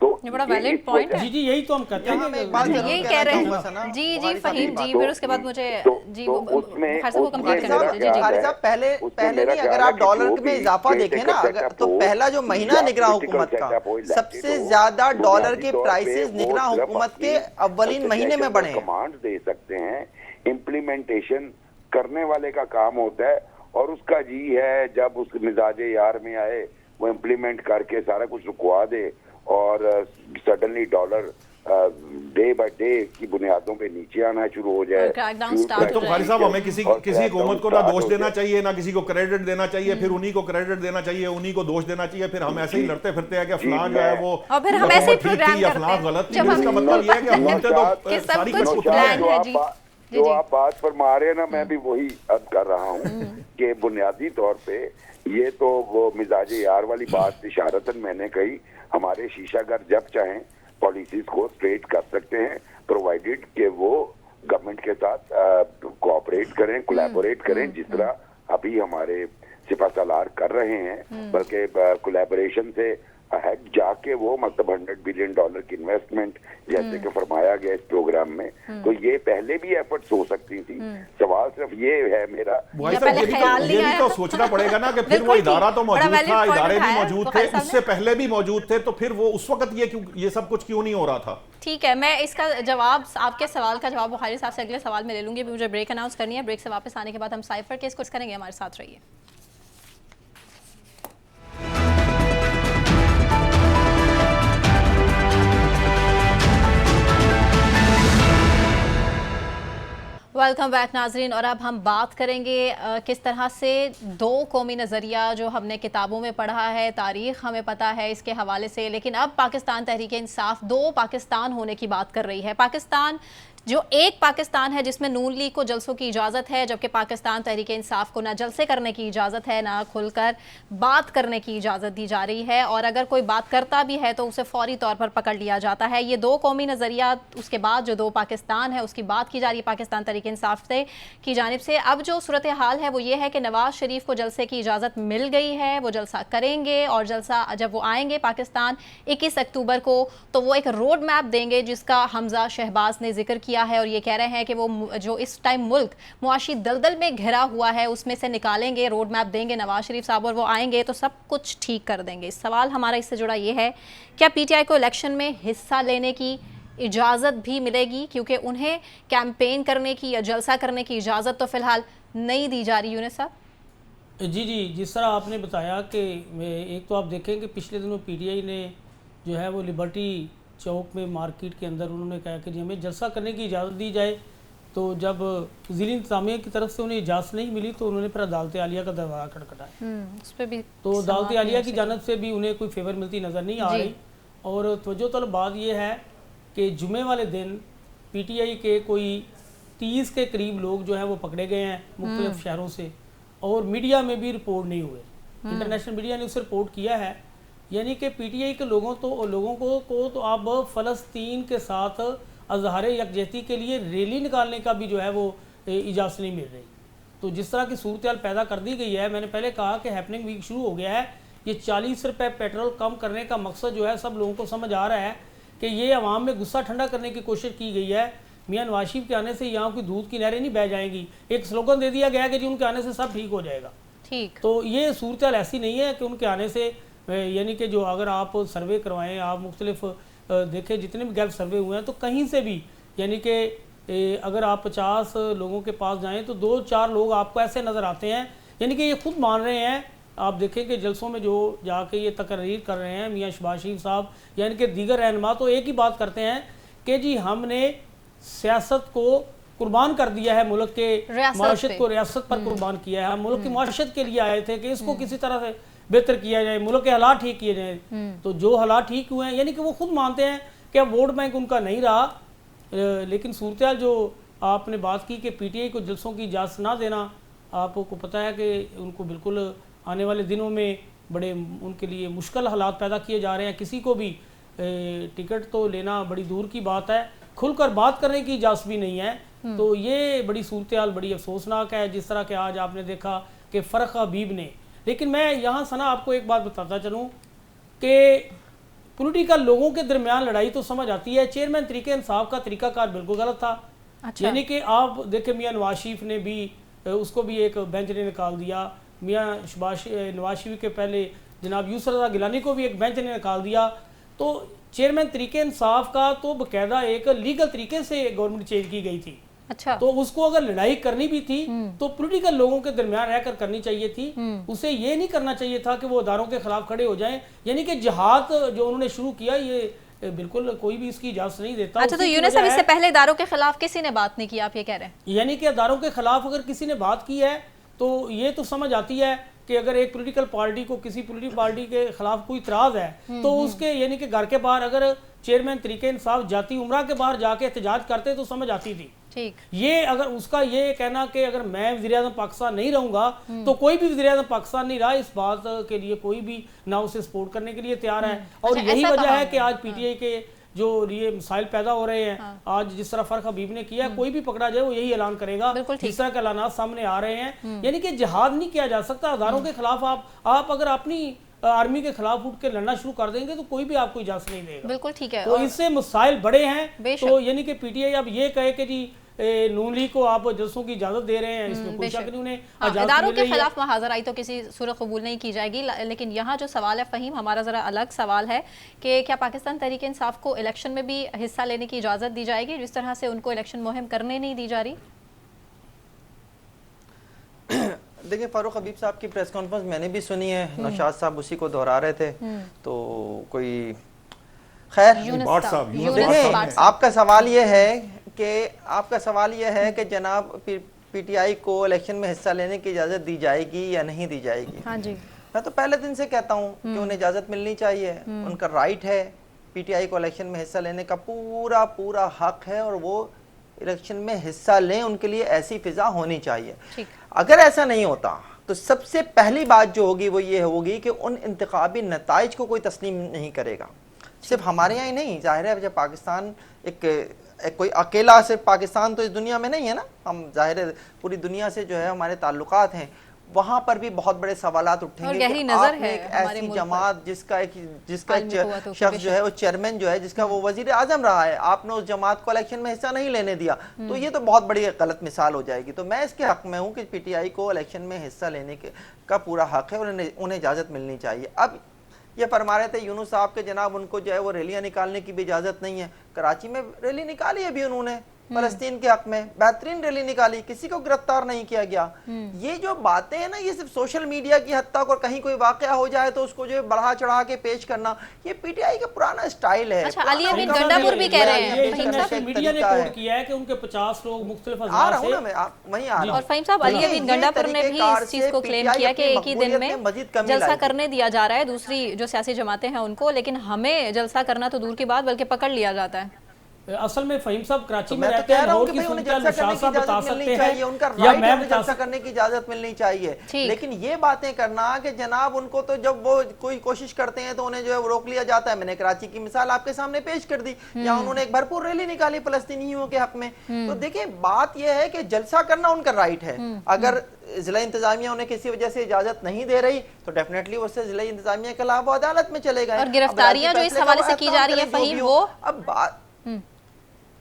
तो ये बड़ा वैलिड इस पॉइंट वजह- है। जी जी, यही तो हम कहते यहाँ हैं मैं कि एक बात जरूर यही कहना कह रहे चाहूंगा हैं। सना, जी जी बुखारी साहब, फहीम जी, फिर उसके बाद मुझे जी तो वो उसमें खैर साहब को कंप्लीट मेरा करने दीजिए। जी ख्याल जी बुखारी साहब पहले उसमें पहले मेरा नहीं, अगर ख्याल है आप कि डॉलर जो में भी इजाफा देखें ना, caretaker अगर setup तो हो, पहला जो महीना या निगरान political हुकूमत का setup हो, elected सबसे हो, ज्यादा डॉलर बुनियादी के तौर पे प्राइसेस वो निगरान सिर्फ हुकूमत अपनी के अव्वलीन महीने में बढ़े हैं। कमांड दे सकते हैं, इम्प्लीमेंटेशन करने वाले का काम होता है, और उसका जी है जब उस मिजाजे यार में आए वो इम्प्लीमेंट करके सारा कुछ रुकवा दे, और suddenly dollar day by day की बुनियादों पे नीचे आना शुरू हो जाए। और crackdown Fuel start हो prices तो बुखारी साहब, हमें किसी और किसी crackdown हुकूमत को ना start दोष हो देना जाए। चाहिए, ना किसी को क्रेडिट देना चाहिए, फिर उन्हीं को क्रेडिट देना चाहिए, उन्हीं को दोष देना चाहिए, फिर हम ऐसे ही लड़ते फिरते हैं कि फलां जो है वो और फिर हम ऐसे ही हुकूमत ठीक प्रोग्राम थी या करते फलां हैं। गलत थी। जब फिर इसका हम मतलब ये है कि हुकूमतें तो कि सब सारी कुछ कुछ प्लान है। जी जो जी आप बात फरमा रहे हैं ना, मैं भी वही अर्ज कर रहा हूँ कि बुनियादी तौर पे ये तो वो मिजाज यार वाली बात इशारतन मैंने कही। हमारे शीशागर जब चाहें पॉलिसीज को स्ट्रेट कर सकते हैं, प्रोवाइडेड कि वो गवर्नमेंट के साथ कोऑपरेट करें, कोलैबोरेट करें, जिस तरह अभी हमारे सिपा सालार कर रहे हैं। बल्कि कोलैबोरेशन से अहेड जाके वो मतलब $100 बिलियन की इन्वेस्टमेंट जैसे कि फरमाया गया इस प्रोग्राम में, तो ये पहले भी एफर्ट्स हो सकती थी। सवाल सिर्फ ये है मेरा, बुखारी या साहब, पहले ये ख्याल भी नहीं तो आया। सोचना पड़ेगा ना कि फिर बिल्कुल वो ठीक। इदारा तो बड़ा मौजूद valid था, point इदारे भी उठाया मौजूद थे, बुखारी साहब उससे पहले भी मौजूद थे, तो फिर वो उस वक्त ये सब कुछ क्यों नहीं हो रहा था? ठीक है, मैं इसका जवाब, आपके सवाल का जवाब बुखारी साहब से अगले सवाल में ले लूंगी। मुझे ब्रेक अनाउंस करनी है। ब्रेक से वापस आने के बाद हम साइफर केस कुछ करेंगे। हमारे साथ रहिए। वेलकम बैक नाजरीन। और अब हम बात करेंगे किस तरह से दो कौमी नज़रिया जो हमने किताबों में पढ़ा है, तारीख़ हमें पता है इसके हवाले से, लेकिन अब पाकिस्तान तहरीक इंसाफ दो पाकिस्तान होने की बात कर रही है। पाकिस्तान जो एक पाकिस्तान है जिसमें नून लीग को जलसों की इजाज़त है, जबकि पाकिस्तान तहरीक इंसाफ को ना जलसे करने की इजाज़त है, ना खुलकर बात करने की इजाज़त दी जा रही है, और अगर कोई बात करता भी है तो उसे फौरी तौर पर पकड़ लिया जाता है। ये दो कौमी नज़रिया, उसके बाद जो दो पाकिस्तान है उसकी बात की जा रही है पाकिस्तान तहरीक इंसाफ से की जानिब से। अब जो सूरत हाल है वो ये है कि नवाज शरीफ को जलसे की इजाज़त मिल गई है, वो जलसा करेंगे, और जलसा जब वो आएंगे पाकिस्तान 21 अक्टूबर को, तो वो एक रोड मैप देंगे जिसका हमजा शहबाज ने जिक्र किया है, और ये कह रहे हैं कि वो जो इस टाइम मुल्क मुआशी दलदल में घिरा हुआ है उसमें से निकालेंगे, रोड मैप देंगे नवाज शरीफ साहब, और वो आएंगे तो सब कुछ ठीक कर देंगे। सवाल हमारा इससे जुड़ा ये है, क्या पीटीआई को इलेक्शन में हिस्सा लेने की इजाज़त भी मिलेगी, क्योंकि उन्हें कैंपेन करने की या जलसा करने की इजाज़त तो फ़िलहाल नहीं दी जा रही। यूनुस साहब जी जी, जिस तरह आपने बताया कि एक तो आप देखें कि पिछले दिनों पीटीआई ने जो है वो लिबर्टी चौक में मार्केट के अंदर उन्होंने कहा कि जी हमें जलसा करने की इजाज़त दी जाए, तो जब ज़िली इंतज़ामिया की तरफ से उन्हें इजाज़त नहीं मिली तो उन्होंने फिर अदालत आलिया का दरवाज़ा खटखटाया। उस पर भी तो अदालत आलिया की जानब से भी उन्हें कोई फेवर मिलती नज़र नहीं आ रही। और तवज्जो तलब बात यह है कि जुमे वाले दिन पीटीआई के कोई 30 के करीब लोग जो है वो पकड़े गए हैं मुख्तलिफ शहरों से, और मीडिया में भी रिपोर्ट नहीं हुए। इंटरनेशनल मीडिया ने उसे रिपोर्ट किया है, यानी कि पीटीआई के लोगों को तो अब फ़लस्तीन के साथ अजहार यकजहती के लिए रैली निकालने का भी जो है वो इजाज़त नहीं मिल रही। तो जिस तरह की सूरत पैदा कर दी गई है, मैंने पहले कहा कि हैपनिंग वीक शुरू हो गया है। ये 40 रुपये पेट्रोल कम करने का मकसद जो है सब लोगों को समझ आ रहा है कि ये अवाम में गुस्सा ठंडा करने की कोशिश की गई है। मियां नवाज शरीफ के आने से यहाँ कोई दूध की नहरें नहीं बह जाएंगी। एक स्लोगन दे दिया गया कि जी उनके आने से सब ठीक हो जाएगा। ठीक, तो ये सूरत ऐसी नहीं है कि उनके आने से, यानी कि जो अगर आप सर्वे करवाएं, आप मुख्तलिफ देखें जितने भी गैप सर्वे हुए हैं, तो कहीं से भी यानी कि अगर आप 50 लोगों के पास जाएं तो 2-4 लोग आपको ऐसे नज़र आते हैं, यानी कि ये खुद मान रहे हैं। आप देखें कि जलसों में जो जाके ये तकरीर कर रहे हैं मियां शहबाज शरीफ साहब, यानी कि दीगर रहनुमा, तो एक ही बात करते हैं कि जी हमने सियासत को कुर्बान कर दिया है, मुल्क के माशत को रियासत पर कुर्बान किया है। हम मुल्क की माशत के लिए आए थे कि इसको किसी तरह से बेहतर किया जाए, मुल्क के हालात ठीक किए जाए। तो जो हालात ठीक हुए हैं, यानी कि वो खुद मानते हैं कि अब वोट बैंक उनका नहीं रहा। लेकिन सूरत जो आपने बात की कि पीटीआई को जलसों की इजाज़त ना देना, आपको पता है कि उनको बिल्कुल आने वाले दिनों में बड़े उनके लिए मुश्किल हालात पैदा किए जा रहे हैं। किसी को भी टिकट तो लेना बड़ी दूर की बात है, खुलकर बात करने की इजाज़त भी नहीं है। तो ये बड़ी सूरत हाल बड़ी अफसोसनाक है, जिस तरह के आज आपने देखा कि फ़र्क हबीब ने। लेकिन मैं यहाँ सना आपको एक बात बताता चलूँ कि पॉलिटिकल लोगों के दरमियान लड़ाई तो समझ आती है, चेयरमैन तरीके इंसाफ का तरीकाकार बिल्कुल गलत था। अच्छा। यानी कि आप देखें मियाँ नवाज शरीफ ने भी उसको भी एक बेंच ने निकाल दिया, मियाँ नवाज शरीफ के पहले जनाब यूसुफ रज़ा गिलानी को भी एक बेंच ने निकाल दिया। तो चेयरमैन तरीके इंसाफ का तो बाकायदा एक लीगल तरीके से गवर्नमेंट चेंज की गई थी। अच्छा। तो उसको अगर लड़ाई करनी भी थी तो पॉलिटिकल लोगों के दरमियान रहकर करनी चाहिए थी। उसे ये नहीं करना चाहिए था कि वो अदारों के खिलाफ खड़े हो जाएं। यानी कि जिहाद जो उन्होंने शुरू किया ये बिल्कुल कोई भी इसकी इजाजत नहीं देता। अच्छा, तो यूनुस साहब इससे पहले इदारों के खिलाफ किसी ने बात नहीं की, आप ये कह रहे हैं? यानी कि अदारों के खिलाफ अगर किसी ने बात की है तो ये तो समझ आती है कि अगर एक पॉलिटिकल पार्टी को किसी पॉलिटिकल पार्टी के खिलाफ कोई इतराज है तो उसके यानी कि घर के बाहर अगर चेयरमैन तरीके इंसाफ जाती उमरा के बाहर जाके एहतजाज करते तो समझ आती थी। ठीक। ये अगर उसका ये कहना कि अगर मैं वज़ीर-ए-आज़म पाकिस्तान नहीं रहूंगा तो कोई भी वज़ीर-ए-आज़म पाकिस्तान नहीं रहा, इस बात के लिए कोई भी ना उसे सपोर्ट करने के लिए तैयार है। और अच्छा, यही ऐसा वजह कहा है कि आज पीटीआई के जो ये मसाइल पैदा हो रहे हैं, आज जिस तरह फर्क हबीब ने किया, कोई भी पकड़ा जाए वो यही ऐलान करेगा, जिस तरह के ऐलानात सामने आ रहे हैं। यानी कि जिहाद नहीं किया जा सकता अदारों के खिलाफ। आप अगर अपनी आर्मी के खिलाफ उठ के लड़ना शुरू कर देंगे तो कोई भी आपको इजाजत नहीं देगा। बिल्कुल ठीक है। तो इससे मसाइल बड़े हैं। बेशक। तो यानी कि पीटीआई अब ये कहे कि जी नून लीग को आप जलसों की इजाजत दे रहे हैं, इसमें कोई शक नहीं। उन्हें इदारों के खिलाफ महाजराई तो किसी सूरत कबूल नहीं की जाएगी। लेकिन यहाँ जो सवाल है फ़हीम, हमारा ज़रा अलग सवाल है कि क्या पाकिस्तान तहरीक इंसाफ को इलेक्शन में भी हिस्सा लेने की इजाज़त दी जाएगी जिस तरह से उनको इलेक्शन मुहिम करने नहीं दी जा रही? देखिए फारूक हबीब साहब की प्रेस कॉन्फ्रेंस मैंने भी सुनी है, नौशाद साहब उसी को दोहरा रहे थे। तो कोई खैर देखिए आपका सवाल ये है कि जनाब पीटीआई को इलेक्शन में हिस्सा लेने की इजाज़त दी जाएगी या नहीं दी जाएगी। हाँ जी। मैं तो पहले दिन से कहता हूँ कि उन्हें इजाज़त मिलनी चाहिए, उनका राइट है। पीटीआई को इलेक्शन में हिस्सा लेने का पूरा पूरा हक है और वो इलेक्शन में हिस्सा लें, उनके लिए ऐसी फिजा होनी चाहिए। अगर ऐसा नहीं होता तो सबसे पहली बात जो होगी वो ये होगी कि उन इंतखाबी नताइज को कोई तस्लीम नहीं करेगा। सिर्फ हमारे यहाँ ही नहीं, जाहिर है जब पाकिस्तान एक कोई अकेला सिर्फ पाकिस्तान तो इस दुनिया में नहीं है ना, हम जाहिर है पूरी दुनिया से जो है हमारे ताल्लुकात हैं, वहाँ पर भी बहुत बड़े सवालात उठेंगे कि आपने एक ऐसी जमात जिसका एक शख्स जो है वो चेयरमैन जो है जिसका वो वजीर आजम रहा है, आपने उस जमात को इलेक्शन में हिस्सा नहीं लेने दिया, तो ये तो बहुत बड़ी गलत मिसाल हो जाएगी। तो मैं इसके हक में हूँ कि पीटीआई को इलेक्शन में हिस्सा लेने का पूरा हक है और उन्हें इजाज़त मिलनी चाहिए। अब ये फरमा रहे थे यूनुस साहब के जनाब उनको जो है वो रैलियां निकालने की भी इजाज़त नहीं है। कराची में रैली निकाली है भी उन्होंने फलस्तीन के हक में, बेहतरीन रैली निकाली, किसी को गिरफ्तार नहीं किया गया। ये जो बातें हैं ना, ये सिर्फ सोशल मीडिया की हद तक और कहीं कोई वाकया हो जाए तो उसको जो बढ़ा चढ़ा के पेश करना, ये पीटीआई का पुराना स्टाइल है। अच्छा, अली अमीन गंडापुर भी कह रहे हैं, मीडिया ने कोट किया है कि उनके 50 लोग मुख्तलिफ अजमात से वहीं आ रहा हूं। और फ़हीम साहब, अली अमीन गंडापुर ने भी इस चीज को क्लेम किया कि एक ही दिन में जलसा करने दिया जा रहा है दूसरी जो सियासी जमातें हैं उनको, लेकिन हमें जलसा करना तो दूर की बात बल्कि पकड़ लिया जाता है। असल में फ़हीम साहब कराची में रहते हैं, लाहौर की सूरत बता सकते हैं, उनका या राइट मैं है जलसा करने की इजाजत मिलनी चाहिए। लेकिन ये बातें करना कि जनाब उनको तो जब वो कोई कोशिश करते हैं तो उन्हें जो है वो रोक लिया जाता है। मैंने कराची की मिसाल आपके सामने पेश कर दी, यहाँ उन्होंने एक भरपूर रैली निकाली फलस्तीनियों के हक में। तो देखिए बात यह है कि जलसा करना उनका राइट है। अगर जिला इंतजामिया उन्हें किसी वजह से इजाजत नहीं दे रही तो डेफिनेटली उससे जिला इंतजामिया के खिलाफ अदालत में चले गए। और गिरफ्तारियां जो इस हवाले से की जा रही है फ़हीम, वो अब बात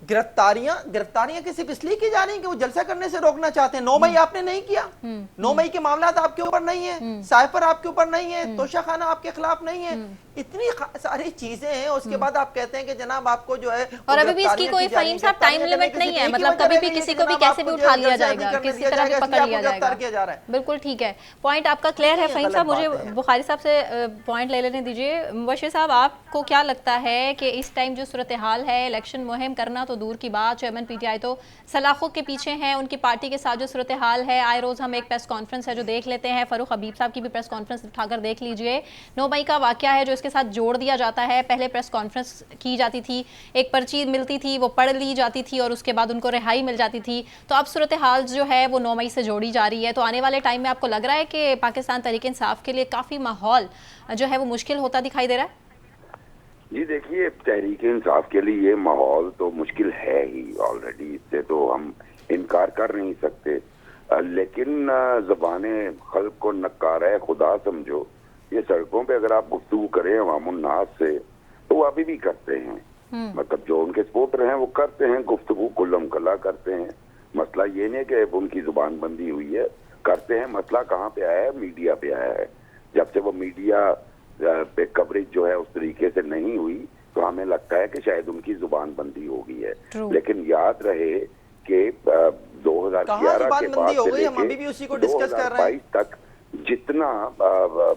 गिरफ्तारियां किसी इसलिए की जा रही है कि वो जलसा करने से रोकना चाहते हैं। 9 मई आपने नहीं किया, 9 मई के मामला आपके ऊपर नहीं है, साइफर आपके ऊपर नहीं है, तोशा खाना आपके खिलाफ नहीं है, इतनी सारी चीजें हैं। उसके बाद आप कहते हैं कि जनाब आपको जो है, और अभी भी इसकी कोई फ़हीम साहब टाइम लिमिट नहीं है, मतलब कभी भी किसी को भी कैसे भी उठा लिया जाएगा, किसी तरह भी पकड़ लिया जाएगा। बिल्कुल ठीक है, पॉइंट आपका क्लियर है फ़हीम साहब। मुझे बुखारी साहब से पॉइंट ले लेने दीजिए। मुबशिर साहब, आपको क्या लगता है कि इस टाइम जो सूरत हाल है, इलेक्शन मुहिम करना तो दूर की बात, चेयरमैन पीटीआई तो सलाखों के पीछे हैं, उनकी पार्टी के साथ जो सूरत हाल है, आए रोज हम एक प्रेस कॉन्फ्रेंस है जो देख लेते हैं, फारूक हबीब साहब की भी प्रेस कॉन्फ्रेंस उठाकर देख लीजिए। 9 मई का वाकया है जो इसके साथ जोड़ दिया जाता है। पहले प्रेस कॉन्फ्रेंस की जाती थी, एक पर्ची मिलती थी, वो पढ़ ली जाती थी और उसके बाद उनको रिहाई मिल जाती थी। तो अब सूरत हाल जो है वो 9 मई से जोड़ी जा रही है। तो आने वाले टाइम में आपको लग रहा है कि पाकिस्तान तहरीक इंसाफ के लिए काफ़ी माहौल जो है वो मुश्किल होता दिखाई दे रहा है? जी देखिए, तहरीक इंसाफ के लिए ये माहौल तो मुश्किल है ही ऑलरेडी, इससे तो हम इनकार कर नहीं सकते। लेकिन ज़बाने खल्क़ को नक्कारा खुदा समझो। ये सड़कों पे अगर आप गुफ्तगू करें अवामुन्नास से वो अभी भी करते हैं। मतलब जो उनके सपोर्टर हैं वो करते हैं, गुफ्तगू कुल्लम कला करते हैं। मसला ये नहीं कि उनकी जुबान बंदी हुई है, करते हैं। मसला कहाँ पे आया है? मीडिया पे आया है। जब से वो मीडिया पे कवरेज जो है उस तरीके से नहीं हुई तो हमें लगता है कि शायद उनकी जुबान बंदी हो गई है। लेकिन याद रहे कि 2011 के बाद से लेके 2022 तक जितना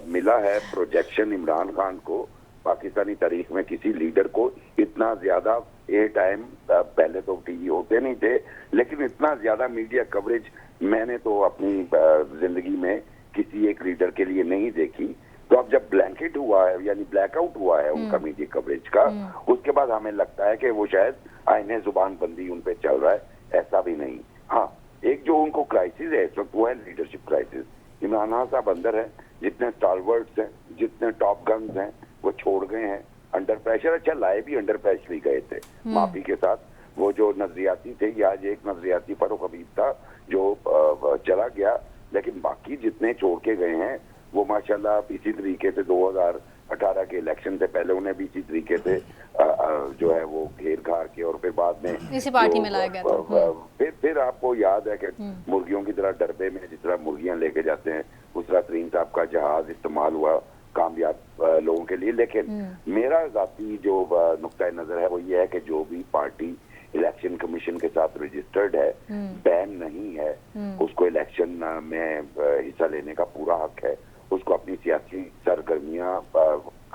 मिला है प्रोजेक्शन इमरान खान को, पाकिस्तानी तारीख में किसी लीडर को इतना ज्यादा ए टाइम, पहले तो टीवी होते नहीं थे, लेकिन इतना ज्यादा मीडिया कवरेज मैंने तो अपनी जिंदगी में किसी एक लीडर के लिए नहीं देखी। तो अब जब ब्लैंकेट हुआ है, यानी ब्लैकआउट हुआ है उनका मीडिया कवरेज का, उसके बाद हमें लगता है कि वो शायद आईने जुबान बंदी उन पे चल रहा है। ऐसा भी नहीं। हाँ, एक जो उनको क्राइसिस है इस वक्त वो है लीडरशिप क्राइसिस। इमरान खान साहब अंदर है, जितने स्टालवर्ड्स हैं, जितने टॉप गन्स हैं वो छोड़ गए हैं अंडर प्रेशर। अच्छा, लाए भी अंडर प्रेशर ही गए थे माफी के साथ। वो जो नजरियाती थे, या आज एक नजरियाती फरूख हबीब था जो चला गया, लेकिन बाकी जितने छोड़ के गए हैं वो माशाल्लाह इसी तरीके से 2018 के इलेक्शन से पहले उन्हें भी इसी तरीके से जो है वो घेर घार के और फिर बाद में इसी पार्टी में लाया गया था। फिर आपको याद है कि मुर्गियों की तरह डरबे में जिस तरह मुर्गियां लेके जाते हैं उस तरह तरीन साहब का जहाज इस्तेमाल हुआ कामयाब लोगों के लिए। लेकिन मेरा जाती जो नुक्ता नजर है वो ये है कि जो भी पार्टी इलेक्शन कमीशन के साथ रजिस्टर्ड है, बैन नहीं है, उसको इलेक्शन में हिस्सा लेने का पूरा हक है, उसको अपनी सियासी सरगर्मियां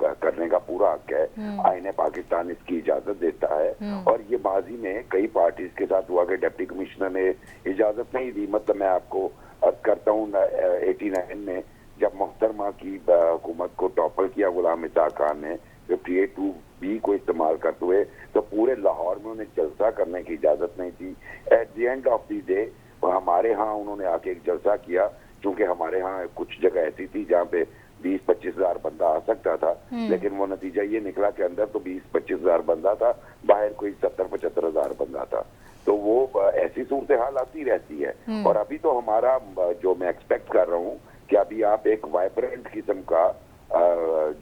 करने का पूरा हक है। आईने पाकिस्तान इसकी इजाजत देता है। और ये माजी में कई पार्टीज के साथ हुआ कि डिप्टी कमिश्नर ने इजाजत नहीं दी। मतलब मैं आपको अर्ज करता हूँ 89 में जब मोहतरमा की हुकूमत को टॉपल किया गुलाम इसाक खान ने 58(2)(b को इस्तेमाल करते हुए, तो पूरे लाहौर में उन्हें जलसा करने की इजाजत नहीं थी। At the end of the day हमारे यहाँ उन्होंने आके एक जलसा किया, क्योंकि हमारे यहाँ कुछ जगह ऐसी थी जहाँ पे 20-25 हजार बंदा आ सकता था, लेकिन वो नतीजा ये निकला कि अंदर तो 20-25 हजार बंदा था, बाहर कोई 70-75 हजार बंदा था। तो वो ऐसी सूरत हाल आती रहती है। और अभी तो हमारा जो मैं एक्सपेक्ट कर रहा हूँ कि अभी आप एक वाइब्रेंट किस्म का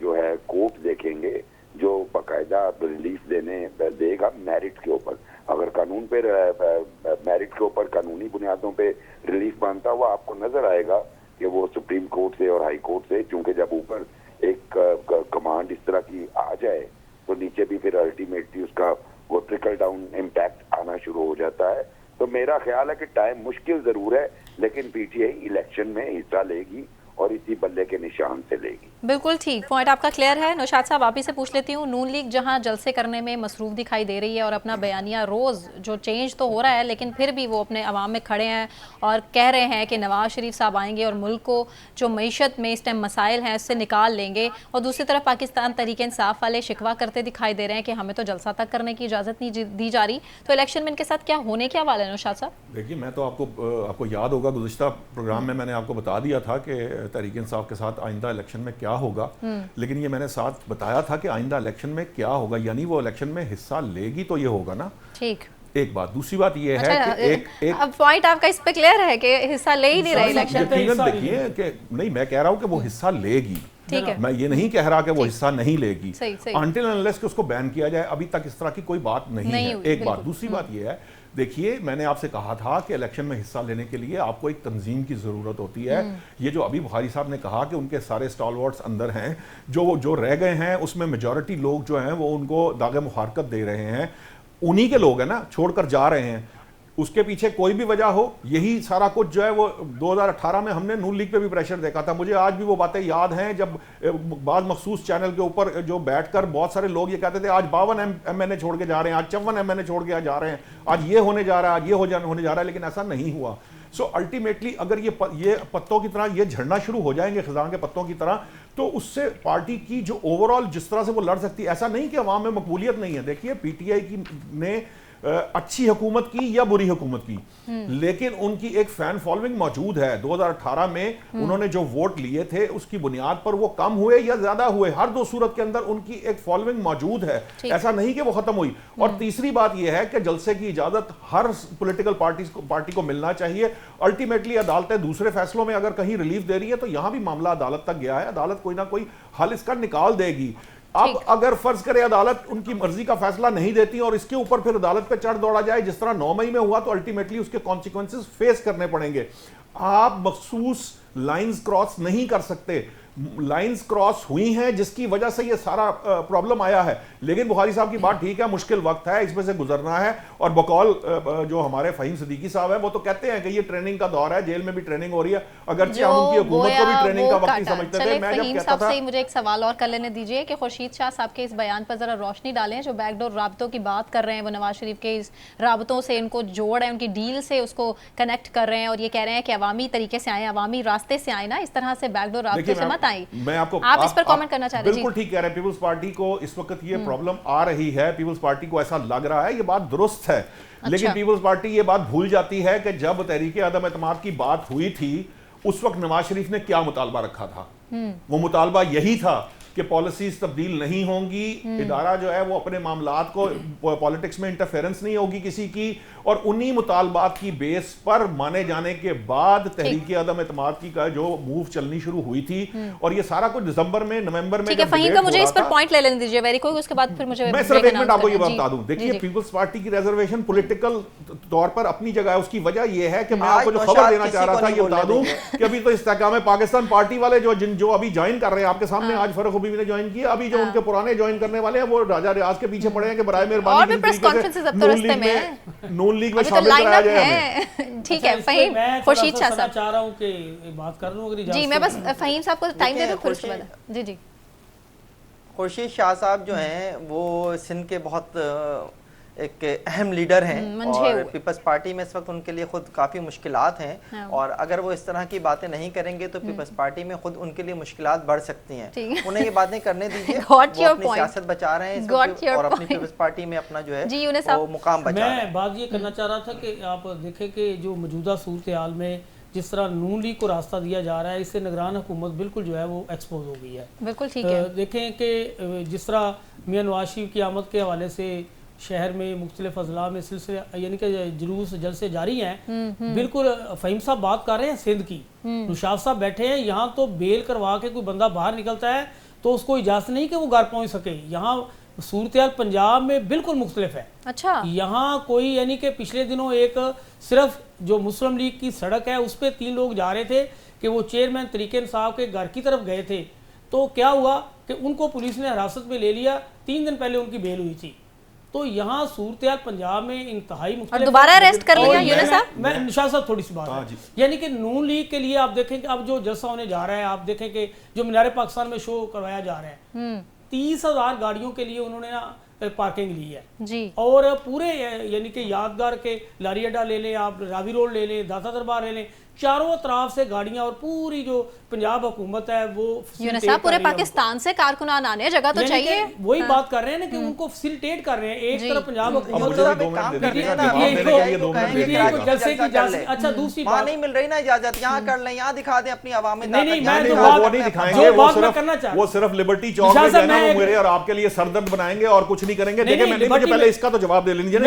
जो है कोर्ट देखेंगे जो बाकायदा रिलीफ देगा मेरिट के ऊपर। अगर कानून पे मेरिट के ऊपर कानूनी बुनियादों पे रिलीफ मानता हुआ आपको नजर आएगा कि वो सुप्रीम कोर्ट से और हाई कोर्ट से, क्योंकि जब ऊपर एक कमांड इस तरह की आ जाए तो नीचे भी फिर अल्टीमेटली उसका वो ट्रिकल डाउन इम्पैक्ट आना शुरू हो जाता है। तो मेरा ख्याल है कि टाइम मुश्किल जरूर है, लेकिन पीटीआई इलेक्शन में हिस्सा लेगी और इसी बल्ले के निशान से लेगी। बिल्कुल ठीक, पॉइंट आपका क्लियर है। नौशाद साहब, आप ही से पूछ लेती हूँ, नून लीग जहाँ जलसे करने में मसरूफ दिखाई दे रही है और अपना बयानिया रोज़ जो चेंज तो हो रहा है, लेकिन फिर भी वो अपने अवाम में खड़े हैं और कह रहे हैं कि नवाज शरीफ साहब आएंगे और मुल्क को जो मईशत में इस टाइम मसाइल हैं उससे निकाल लेंगे, और दूसरी तरफ पाकिस्तान तहरीक इंसाफ वाले शिकवा करते दिखाई दे रहे हैं कि हमें तो जलसा तक करने की इजाज़त नहीं दी जा रही। तो इलेक्शन में इनके साथ क्या होने क्या वाला है नौशाद साहब? देखिए, मैं तो आपको याद होगा गुज़िश्ता प्रोग्राम में मैंने आपको बता दिया था कि तहरीक इंसाफ के साथ आइंदा इलेक्शन में क्या होगा, लेकिन ये मैंने साथ बताया था कि आइंदा इलेक्शन में क्या होगा, यानी वो इलेक्शन में हिस्सा लेगी तो ये होगा ना। ठीक, एक बात। दूसरी बात ये है कि अब पॉइंट आपका इस पे क्लियर है कि हिस्सा ले ही नहीं रहे इलेक्शन में। देखिए कि नहीं, मैं कह रहा हूँ कि वो हिस्सा लेगी, ठीक है, मैं ये नहीं कह रहा कि वो हिस्सा नहीं लेगी। सही। अनटिल अनलेस कि उसको बैन किया जाए, अभी तक इस तरह की कोई बात नहीं है। एक बात। दूसरी बात ये है, देखिए, मैंने आपसे कहा था कि इलेक्शन में हिस्सा लेने के लिए आपको एक तंजीम की ज़रूरत होती है। ये जो अभी बुखारी साहब ने कहा कि उनके सारे स्टॉलवर्ड्स अंदर हैं, जो रह गए हैं उसमें मेजॉरिटी लोग जो हैं वो उनको दागे मुखारकत दे रहे हैं, उन्हीं के लोग हैं ना, छोड़कर जा रहे हैं। उसके पीछे कोई भी वजह हो, यही सारा कुछ जो है वो 2018 में हमने नून लीग पे भी प्रेशर देखा था। मुझे आज भी वो बातें याद हैं जब बाद मखसूस चैनल के ऊपर जो बैठकर बहुत सारे लोग ये कहते थे आज 52 MNA छोड़ के जा रहे हैं, आज 54 MNA छोड़ के जा रहे हैं, आज ये होने जा रहा है, आज ये होने जा रहा है, लेकिन ऐसा नहीं हुआ। सो अल्टीमेटली अगर ये पत्तों की तरह ये झड़ना शुरू हो जाएंगे, खजान के पत्तों की तरह, तो उससे पार्टी की जो ओवरऑल जिस तरह से वो लड़ सकती है, ऐसा नहीं कि अवाम में मकबूलियत नहीं है। देखिए, पीटीआई ने अच्छी हुकूमत की या बुरी हुकूमत की, लेकिन उनकी एक फैन फॉलोइंग मौजूद है। 2018 में उन्होंने जो वोट लिए थे उसकी बुनियाद पर वो कम हुए या ज्यादा हुए, हर दो सूरत के अंदर उनकी एक फॉलोइंग मौजूद है, ऐसा नहीं कि वो खत्म हुई। और तीसरी बात यह है कि जलसे की इजाजत हर पॉलिटिकल पार्टी को मिलना चाहिए। अल्टीमेटली अदालतें दूसरे फैसलों में अगर कहीं रिलीफ दे रही है तो यहां भी मामला अदालत तक गया है, अदालत कोई ना कोई हल इसका निकाल देगी। अब अगर फर्ज करे अदालत उनकी मर्जी का फैसला नहीं देती और इसके ऊपर फिर अदालत पे चढ़ दौड़ा जाए जिस तरह 9 मई में हुआ, तो अल्टीमेटली उसके कॉन्सिक्वेंसेस फेस करने पड़ेंगे। आप मखसूस लाइंस क्रॉस नहीं कर सकते। लाइंस क्रॉस हुई हैं जिसकी वजह से ये सारा प्रॉब्लम आया है। लेकिन बुखारी साहब की बात ठीक है, मुश्किल वक्त है, इसमें से गुजरना है। और बकौल जो हमारे फहीम सिद्दीकी साहब हैं वो तो कहते हैं कि ये ट्रेनिंग का दौर है, जेल में भी ट्रेनिंग हो रही है, अगरचे हम उनकी हुकूमत को भी ट्रेनिंग का वक्त नहीं समझते थे। मैं जब कहता था, मुझे एक सवाल और कर लेने दीजिए कि खुर्शीद शाह साहब के इस बयान पर जरा रोशनी डालें, जो बैकडोर राबतों की बात कर रहे हैं, वो नवाज शरीफ के इस राबतों से इनको जोड़ है, उनकी डील से उसको कनेक्ट कर रहे हैं और ये कह रहे हैं कि अवामी तरीके से आए, अवामी रास्ते से आए ना, इस तरह से बैकडोर राबतों से मत आए। मैं आपको आप इस पर कमेंट करना चाह रहे हैं? बिल्कुल ठीक कह रहे हैं। पीपल्स पार्टी को इस वक्त ये प्रॉब्लम आ रही है, पीपल्स पार्टी को ऐसा लग रहा है, ये बात दुरुस्त है। लेकिन पीपल्स पार्टी ये बात भूल जाती है कि जब तहरीक अदम एतमाद की बात हुई थी उस वक्त नवाज शरीफ ने क्या मुतालबा रखा था। वो मुतालबा यही था कि पॉलिसीज तब्दील नहीं होंगी, इदारा जो है वो अपने मामलात को, पॉलिटिक्स में इंटरफेरेंस नहीं होगी किसी की, और उन्हीं मुतालबात की बेस पर माने जाने के बाद तहरीक अदम एतमाद की का जो मूव चलनी शुरू हुई थी, और ये सारा कुछ दिसंबर में, नवंबर में। फहीम का मुझे इस पर पॉइंट ले लेने दीजिए वेरी क्विक, उसके बाद फिर मुझे मैं सिर्फ एक मिनट आपको ये बता दूं। देखिए, पीपल्स पार्टी की रिजर्वेशन पॉलिटिकल तौर पर अपनी जगह है। उसकी वजह यह है कि मैं आपको जो खबर देना चाह रहा था ये बता दूं कि अभी तो इस्तेहकाम पाकिस्तान पार्टी वाले जो अभी ज्वाइन कर रहे हैं आपके सामने, आज फरूख हबीबी ने ज्वाइन किया, अभी जो उनके पुराने ज्वाइन करने वाले हैं वो राजा रियाज के पीछे पड़े हैं कि बराए मेहरबानी नून लीग में शामिल कराया जाए। ठीक है फहीम, खुर्शीद शाह साहब चाह रहा हूं कि बात कर लूं अगर जी, मैं बस फहीम साहब को टाइम दे दूं फिर उसके बाद। जी जी, खुर्शीद शाह साहब जो हैं वो सिंध के बहुत एक अहम लीडर हैं और पीपल्स पार्टी में इस वक्त उनके लिए खुद काफ़ी मुश्किलात हैं, और अगर वो इस तरह की बातें नहीं करेंगे तो पीपल्स पार्टी में खुद उनके लिए मुश्किलात बढ़ सकती हैं। उन्हें ये बातें करने दीजिए, वो अपनी सियासत बचा रहे हैं और अपनी पीपल्स पार्टी में अपना जो है वो मुकाम बचा रहे हैं। मैं बात ये करना चाह रहा था कि आप देखें कि जो मौजूदा सूरत हाल में जिस तरह नून लीग को रास्ता दिया जा रहा है, इससे निगरान हुकूमत बिल्कुल जो है वो एक्सपोज हो गई है। बिल्कुल ठीक है। देखें कि जिस तरह मियां नवाज शरीफ की आमद के हवाले से शहर में मुख्तलिफ अजला में सिलसिले यानी कि जुलूस जलसे जारी हैं। बिल्कुल फहीम साहब बात कर रहे हैं सिंध की, नुशाद साहब बैठे हैं यहाँ, तो बेल करवा के कोई बंदा बाहर निकलता है तो उसको इजाज़त नहीं कि वो घर पहुँच सके। यहाँ सूरत हाल पंजाब में बिल्कुल मुख्तलिफ है। अच्छा, यहाँ कोई यानी कि पिछले दिनों एक सिर्फ जो मुस्लिम लीग की सड़क है उस पर 3 लोग जा रहे थे कि वो चेयरमैन तरीके इंसाफ के घर की तरफ गए थे, तो क्या हुआ कि उनको पुलिस ने हिरासत में ले लिया, 3 दिन पहले उनकी बेल हुई थी। तो यहाँ सूरत हाल पंजाब में इंतहाई मुख्तलिफ, दोबारा अरेस्ट कर लिया यूनुस साहब। मैं निशाद साहब थोड़ी सी बात है, यानी कि नून लीग के लिए आप देखें कि अब जो जलसा होने जा रहा है, आप देखें कि जो मीनार पाकिस्तान में शो करवाया जा रहा है, 30,000 गाड़ियों के लिए उन्होंने ना पार्किंग ली है जी, और पूरे यानी कि यादगार के लारी अड्डा ले लें, आप रावी रोड ले लें, दाता दरबार ले लें, चारों तरफ से गाड़ियां, और पूरी जो पंजाब हुकूमत है वो पूरे पाकिस्तान से कारकुनान आने जगह तो चाहिए। वही बात कर रहे हैं ना कि उनको फैसिलिटेट कर रहे हैं। एक तरफ पंजाब हुकूमत, अच्छा दूसरी बात नहीं मिल रही ना इजाजत, यहाँ कर लें, यहाँ दिखा दें अपनी आवाम में। वो सिर्फ लिबर्टी चौक में जाना वो मेरे और आपके लिए सरदर्द बनाएंगे और कुछ नहीं करेंगे। देखिए मुझे पहले इसका तो जवाब दे लीजिए।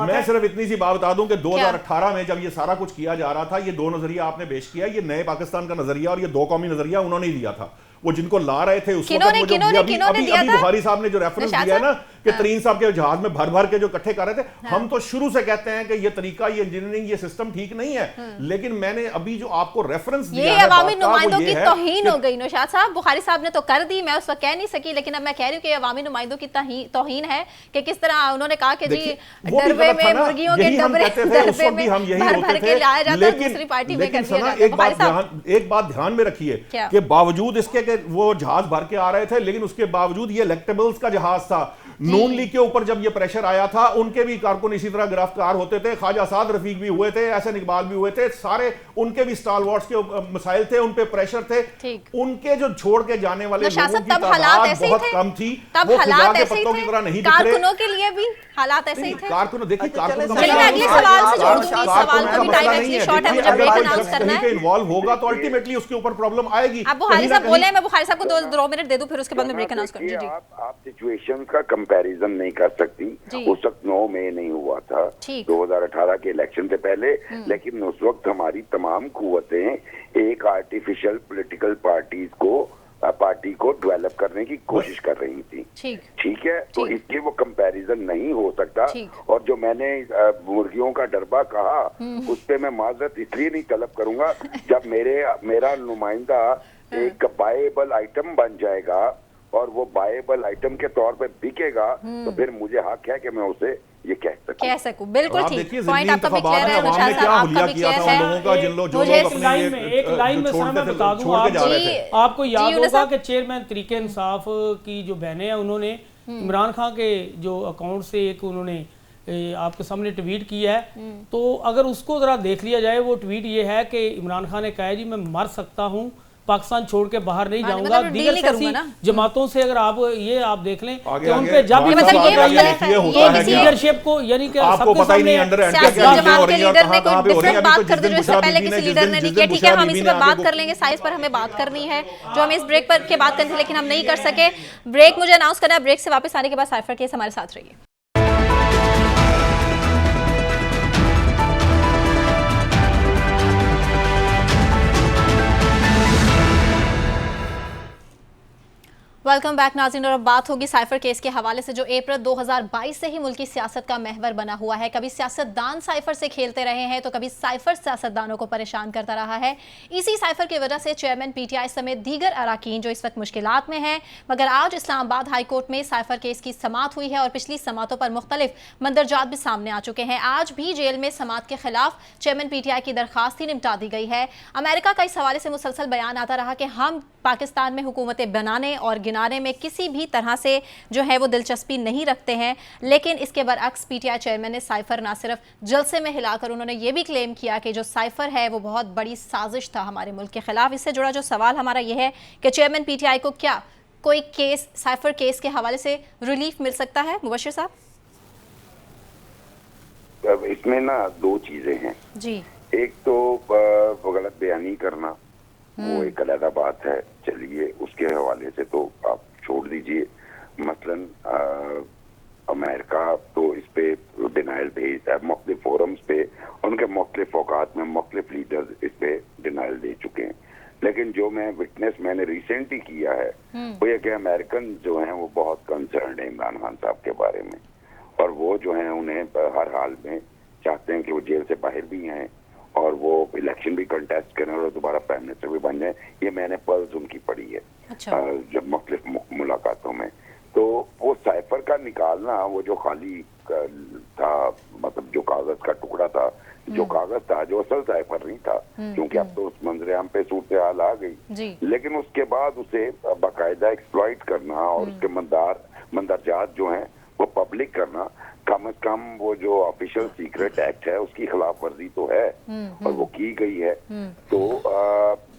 मैं सिर्फ इतनी सी बात बता दूं कि 2018 में जब ये सारा कुछ किया जा रहा था, ये 2 नजरिया आपने पेश किया, ये नए पाकिस्तान का नजरिया और ये 2 कौमी नजरिया उन्होंने ही दिया था। वो जिनको ला रहे थे उस वक्त, अभी बुखारी साहब ने जो रेफरेंस दिया है ना कि तरीन साहब के जहाज में भर भर के जो इकट्ठे कर रहे थे, हम तो शुरू से कहते हैं कि ये तरीका, ये इंजीनियरिंग, ये सिस्टम ठीक नहीं है। लेकिन मैंने अभी जो आपको रेफरेंस दिया है, अवामी नुमाइंदों की तौहीन हो गई नौशाद साहब। बुखारी साहब ने तो कर दी, मैं उस वक्त कह नहीं सकी, लेकिन अब मैं कह रही हूँ कि अवामी नुमाइंदों की तौहीन है कि किस तरह उन्होंने कहा कि जी डरबे में मुर्गियों के डरबे में भर भर के लाया जाता है, दूसरी पार्टी में कर दिया जाता है। एक बात ध्यान में रखिए कि बावजूद इसके कि वो जहाज भर के आ रहे थे, लेकिन उसके बावजूद ये इलेक्टेबल्स का जहाज था। नून लीग के ऊपर जब ये प्रेशर आया था, उनके भी कारकुन इसी तरह गिरफ्तार होते थे, ख्वाजा साद रफीक भी हुए थे, एहसन इकबाल भी हुए थे, सारे उनके भी स्टालवर्ड्स के मसाइल थे, उन पे प्रेशर थे। उनके जो छोड़ के जाने वाले लोगों की तादाद बहुत कम थी, वो खुदा के पत्तों की तरह नहीं दिख रहे। कारकुनों के लिए भी हालात ऐसे ही थे। कारकुन देखिए, कारकुन का अगले सवाल से जोड़ दूंगी, सवाल को भी टाइम एक्चुअली शॉर्ट है, मुझे ब्रेक अनाउंस करना है। इन्वॉल्व होगा तो अल्टीमेटली उसके ऊपर प्रॉब्लम आएगी। अब बुखारी साहब बोले, मैं बुखारी साहब को 2 मिनट दे दूं, फिर उसके बाद मैं ब्रेक अनाउंस करूंगी। आप सिचुएशन का कंपैरिजन नहीं कर सकती। उस वक्त 9 मई नहीं हुआ था 2018 के इलेक्शन से पहले, लेकिन उस वक्त हमारी तमाम कुव्वतें एक आर्टिफिशियल पॉलिटिकल पार्टीज को पार्टी को डेवलप करने की कोशिश कर रही थी। ठीक है, तो इसलिए वो कंपैरिजन नहीं हो सकता। और जो मैंने मुर्गियों का डरबा कहा उस पे मैं माजरत इसलिए नहीं तलब करूंगा जब मेरा नुमाइंदा एक बायेबल आइटम बन जाएगा और वो बायेबल आइटम के तौर पे बिकेगा तो फिर मुझे हक है कि मैं उसे ये कह सकूं। बिल्कुल ठीक, पॉइंट आपका भी क्लियर है, नौशाद साहब आपका भी क्लियर है। मुझे एक लाइन में सर मैं बता दूं, आपको याद होगा कि चेयरमैन तरीके इंसाफ की जो बहनें हैं उन्होंने इमरान खान के जो अकाउंट से एक उन्होंने आपके सामने ट्वीट किया है, तो अगर उसको जरा देख लिया जाए, वो ट्वीट ये है कि इमरान खान ने कहा है जी मैं मर सकता हूँ, पाकिस्तान छोड़ के बाहर नहीं जाऊंगा। दीगर ऐसी जमातों से अगर आप देख लें कि उन पे जब लीडरशिप को यानी कि आपको पता ही नहीं अंडर जमात के लीडर ने कोई डिफरेंट बात कर दी जो इससे पहले किसी लीडर ने नहीं किया। ठीक है, हम इस पे बात कर लेंगे, साइज पर हमें बात करनी है जो हमें इस ब्रेक पर के बात करनी थी लेकिन हम नहीं कर सके। ब्रेक मुझे अनाउंस करना है, ब्रेक से वापस आने के बाद साइफर केस हमारे साथ रहिए। वेलकम बैक नाज़रीन, और अब बात होगी साइफर केस के हवाले से जो अप्रैल 2022 से ही मुल्की सियासत का महवर बना हुआ है। कभी सियासतदान साइफर से खेलते रहे हैं तो कभी साइफर सियासतदानों को परेशान करता रहा है। इसी साइफर की वजह से चेयरमैन पीटीआई समेत दीगर अराकीन जो इस वक्त मुश्किलात में हैं, मगर आज इस्लामाबाद हाई कोर्ट में साइफर केस की समाअत हुई है और पिछली समाअतों पर मुख्तलिफ मंदरजात भी सामने आ चुके हैं। आज भी जेल में समाअत के खिलाफ चेयरमैन पीटीआई की दरखास्त ही निपटा दी गई है। अमेरिका का इस हवाले से मुसलसल बयान आता रहा कि हम पाकिस्तान में हुकूमतें बनाने और गिनाने में किसी भी तरह से जो है वो दिलचस्पी नहीं रखते हैं, लेकिन इसके बरअक्स पीटीआई चेयरमैन ने साइफर ना सिर्फ जलसे में हिलाकर उन्होंने ये भी क्लेम किया कि जो साइफर है वो बहुत बड़ी साजिश था हमारे मुल्क के खिलाफ। इससे जुड़ा जो सवाल हमारा ये है कि चेयरमैन पीटीआई को क्या कोई केस साइफर केस के हवाले से रिलीफ मिल सकता है? मुबशिर साहब, इसमें ना दो चीजें हैं जी। एक तो गलत बयानी करना, वो एक अलग बात है, चलिए उसके हवाले से तो आप छोड़ दीजिए। मसलन अमेरिका तो इस पे डिनाइल भेजता है मुख्तलिफ फोरम्स पे, उनके मुख्तलिफ औकात में मुख्तलिफ लीडर्स इस पे डिनाइल दे चुके हैं। लेकिन जो मैंने रिसेंटली किया है वो ये कि अमेरिकन जो हैं वो बहुत कंसर्न है इमरान खान साहब के बारे में, और वो जो हैं उन्हें हर हाल में चाहते हैं कि वो जेल से बाहर भी आए और वो इलेक्शन भी कंटेस्ट करें और दोबारा प्राइम मिनिस्टर भी बन जाए। ये मैंने पल्स उनकी पढ़ी है जब मुख्तलिफ मुलाकातों में। तो वो साइफर का निकालना, वो जो खाली था, मतलब जो कागज का टुकड़ा था, जो कागज था, जो असल साइफर नहीं था, क्योंकि अब तो उस मंजरेआम पे सूरत हाल आ गई, लेकिन उसके बाद उसे बाकायदा एक्सप्लॉइट करना और उसके मंदरजात जो हैं वो पब्लिक करना, कम से कम वो जो ऑफिशियल सीक्रेट एक्ट है उसकी खिलाफ वर्जी तो है और वो की गई है। तो